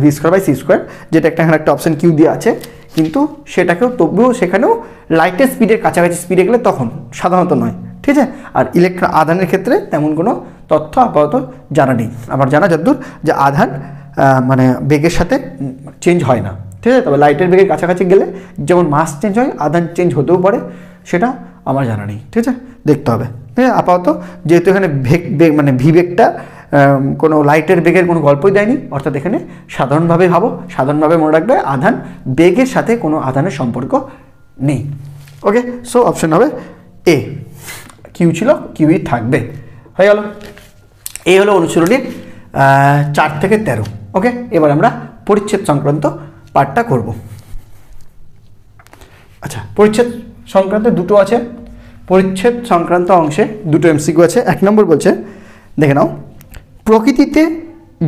v²/c², যেটা এখানে একটা অপশন কিউ দিয়ে আছে, কিন্তু সেটাকেও তবুও সেখানেও লাইটের স্পিডের কাছাকাছি স্পিডে গেলে তখন, সাধারণত নয়, ঠিক আছে। আর ইলেকট্রন আধানের ক্ষেত্রে তেমন কোনো তথ্য আপাতত জানা নেই, আমার জানা যতদূর যে আধান মানে বেগের সাথে চেঞ্জ হয় না, ঠিক আছে। তবে লাইটের বেগের কাছাকাছি গেলে যেমন মাস চেঞ্জ হয়, আধান চেঞ্জ হতেও পারে, সেটা আমার জানা নেই, ঠিক আছে, দেখতে হবে। ঠিক আছে, আপাতত যেহেতু এখানে বেগ মানে ভি বেগটা কোনো লাইটের বেগের কোনো গল্পই দেয়নি, অর্থাৎ এখানে সাধারণভাবে ভাবো, সাধারণভাবে মনে রাখবে আধান বেগের সাথে কোনো আধানের সম্পর্ক নেই। ওকে, সো অপশন হবে এ, কিউ ছিল কিউই থাকবে। হয়ে গেল, এই হলো অনুশীলনীর 4 থেকে 13। ওকে, এবার আমরা পরিচ্ছেদ সংক্রান্ত পার্টটা করব। আচ্ছা, পরিচ্ছেদ সংক্রান্ত দুটো আছে, পরিচ্ছেদ সংক্রান্ত অংশে দুটো এমসিকিউ আছে। 1 নম্বর বলছে, দেখে নাও, প্রকৃতিতে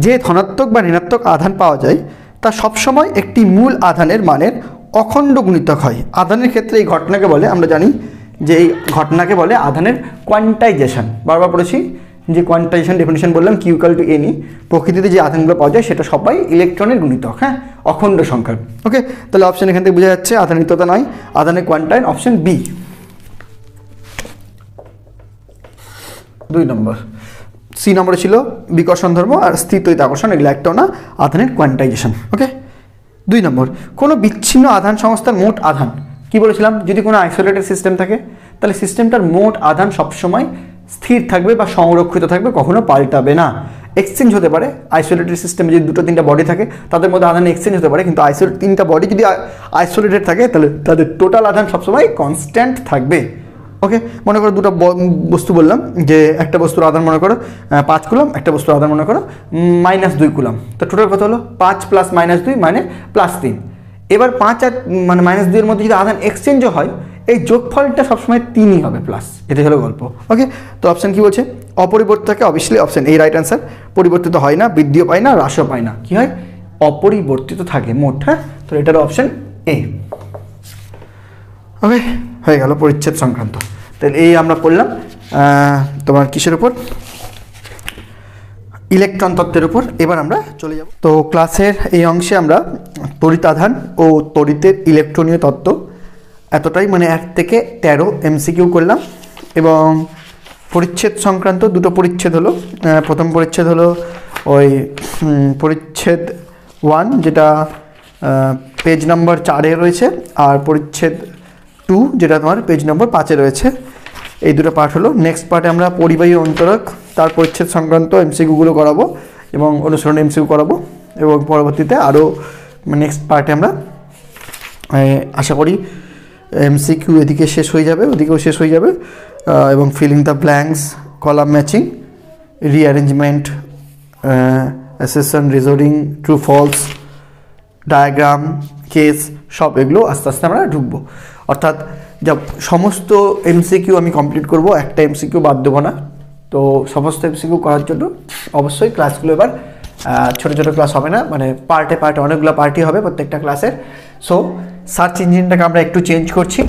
যে ধনাত্মক বা ঋণাত্মক আধান পাওয়া যায় তা সবসময় একটি মূল আধানের মানের অখণ্ড গুণিতক হয়। আধানের ক্ষেত্রে এই ঘটনাকে বলে, আমরা জানি যে এই ঘটনাকে বলে আধানের কোয়ান্টাইজেশন। বারবার পড়েছি যে কোয়ান্টাইজেশন ডেফিনিশন বললাম Q equal to N E. প্রকৃতিতে যে আধানগুলো পাওয়া যায় সেটা সবাই ইলেকট্রনের গুণিতক, হ্যাঁ, অখণ্ড সংখ্যার। ওকে, তাহলে অপশন এখান থেকে বোঝা যাচ্ছে আধানিত্যতা নয়, আধানের কোয়ান্টাইন, অপশন বি। 2 নম্বর, সি নম্বরে ছিল বিকর্ষণ ধর্ম আর স্থির তড়িৎ আকর্ষণ, এগুলো একটাও না, আধানের কোয়ান্টাইজেশন। ওকে, 2 নম্বর, কোনো বিচ্ছিন্ন আধান সংস্থার মোট আধান, কি বলেছিলাম, যদি কোনো আইসোলেটেড সিস্টেম থাকে তাহলে সিস্টেমটার মোট আধান সবসময় স্থির থাকবে বা সংরক্ষিত থাকবে, কখনো পাল্টাবে না। এক্সচেঞ্জ হতে পারে, আইসোলেটেড সিস্টেমে যদি 2-3টা বডি থাকে তাদের মধ্যে আধান এক্সচেঞ্জ হতে পারে, কিন্তু 3টা বডি যদি আইসোলেটেড থাকে তাহলে তাদের টোটাল আধান সবসময় কনস্ট্যান্ট থাকবে। ওকে, মনে করো দুটো বস্তু বললাম, যে একটা বস্তুর আধান মনে করো 5 কুলম, একটা বস্তুর আধান মনে করো -2 কুলম, তো টোটাল কত হলো 5 + -2 মানে +3। এবার 5 আর মানে -2 এর মধ্যে যদি আধান এক্সচেঞ্জও হয়, এই যোগফলটা সবসময় 3ই হবে প্লাস, এটাই হলো গল্প। ওকে, তো অপশান কি বলছে, অপরিবর্তিত থাকে, অবভিয়াসলি অপশান এই রাইট অ্যান্সার। পরিবর্তিত হয় না, বৃদ্ধিও পায় না, হ্রাসও পায় না, কি হয়, অপরিবর্তিত থাকে মোট, হ্যাঁ, তো এটার অপশান এ। ওকে, হয়ে গেল পরিচ্ছেদ সংক্রান্ত। তাহলে এই আমরা পড়লাম তোমার কিসের উপর, ইলেকট্রন তত্ত্বের উপর। এবার আমরা চলে যাব, তো ক্লাসের এই অংশে আমরা তড়িৎ আধান ও তড়িতের ইলেকট্রনীয় তত্ত্ব এতটাই, মানে 1 থেকে 13 এমসিকিউ করলাম। এবং পরিচ্ছেদ সংক্রান্ত দুটো পরিচ্ছেদ হলো, প্রথম পরিচ্ছেদ হলো ওই পরিচ্ছেদ 1 যেটা পেজ নাম্বার 4-এ রয়েছে, আর পরিচ্ছেদ 2 যেটা তোমার পেজ নম্বর 5-এ রয়েছে। এই দুটো পার্ট হলো। নেক্সট পার্টে আমরা পরিবাহী অন্তরক তার পরিচ্ছেদ সংক্রান্ত এমসিকিউগুলো করাবো এবং অনুসরণ এমসিকিউ করাবো, এবং পরবর্তীতে আরও নেক্সট পার্টে আমরা আশা করি এমসিকিউ এদিকে শেষ হয়ে যাবে, ওদিকেও শেষ হয়ে যাবে, এবং filling the blanks, column matching, rearrangement, assertion, রিজোর্টিং, ট্রু ফলস, ডায়াগ্রাম, কেস, সব এগুলো আস্তে আস্তে আমরা ঢুকবো। অর্থাৎ যা সমস্ত এমসিকিউ আমি কমপ্লিট করব, একটা এমসিকিউ বাদ দেবো না। তো সমস্ত এমসিকিউ করার জন্য অবশ্যই ক্লাসগুলো এবার ছোটো ছোটো ক্লাস হবে না, মানে পার্টে পার্টে অনেকগুলো পার্টি হবে প্রত্যেকটা ক্লাসের। সো সার্চ ইঞ্জিনটাকে আমরা একটু চেঞ্জ করছি,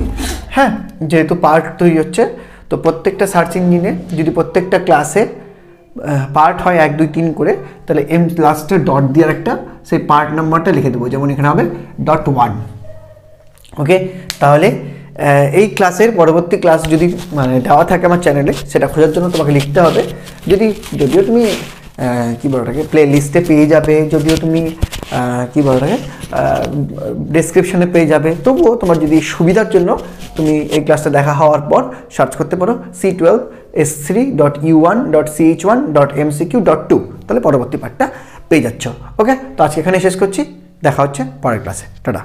হ্যাঁ, যেহেতু পার্ট তৈরি হচ্ছে, তো প্রত্যেকটা সার্চ ইঞ্জিনে যদি প্রত্যেকটা ক্লাসে পার্ট হয় 1, 2, 3 করে, তাহলে লাস্টে ডট দিয়ে একটা সেই পার্ট নাম্বারটা লিখে দেবো, যেমন এখানে হবে .1। ওকে, তাহলে এই ক্লাসের পরবর্তী ক্লাস যদি মানে দেওয়া থাকে আমার চ্যানেলে, সেটা খোঁজার জন্য তোমাকে লিখতে হবে। যদিও তুমি কী বলে ওটাকে প্লে লিস্টে পেয়ে যাবে, যদিও তুমি কী বলে ওটাকে ডেসক্রিপশানে পেয়ে যাবে, তবুও তোমার যদি সুবিধার জন্য তুমি এই ক্লাসটা দেখা হওয়ার পর সার্চ করতে পারো c12s3.u1.ch1.mcq.2, তাহলে পরবর্তী পার্টটা পেয়ে যাচ্ছ। ওকে, তো আজকে এখানে শেষ করছি, দেখা হচ্ছে পরের ক্লাসে, টাটা।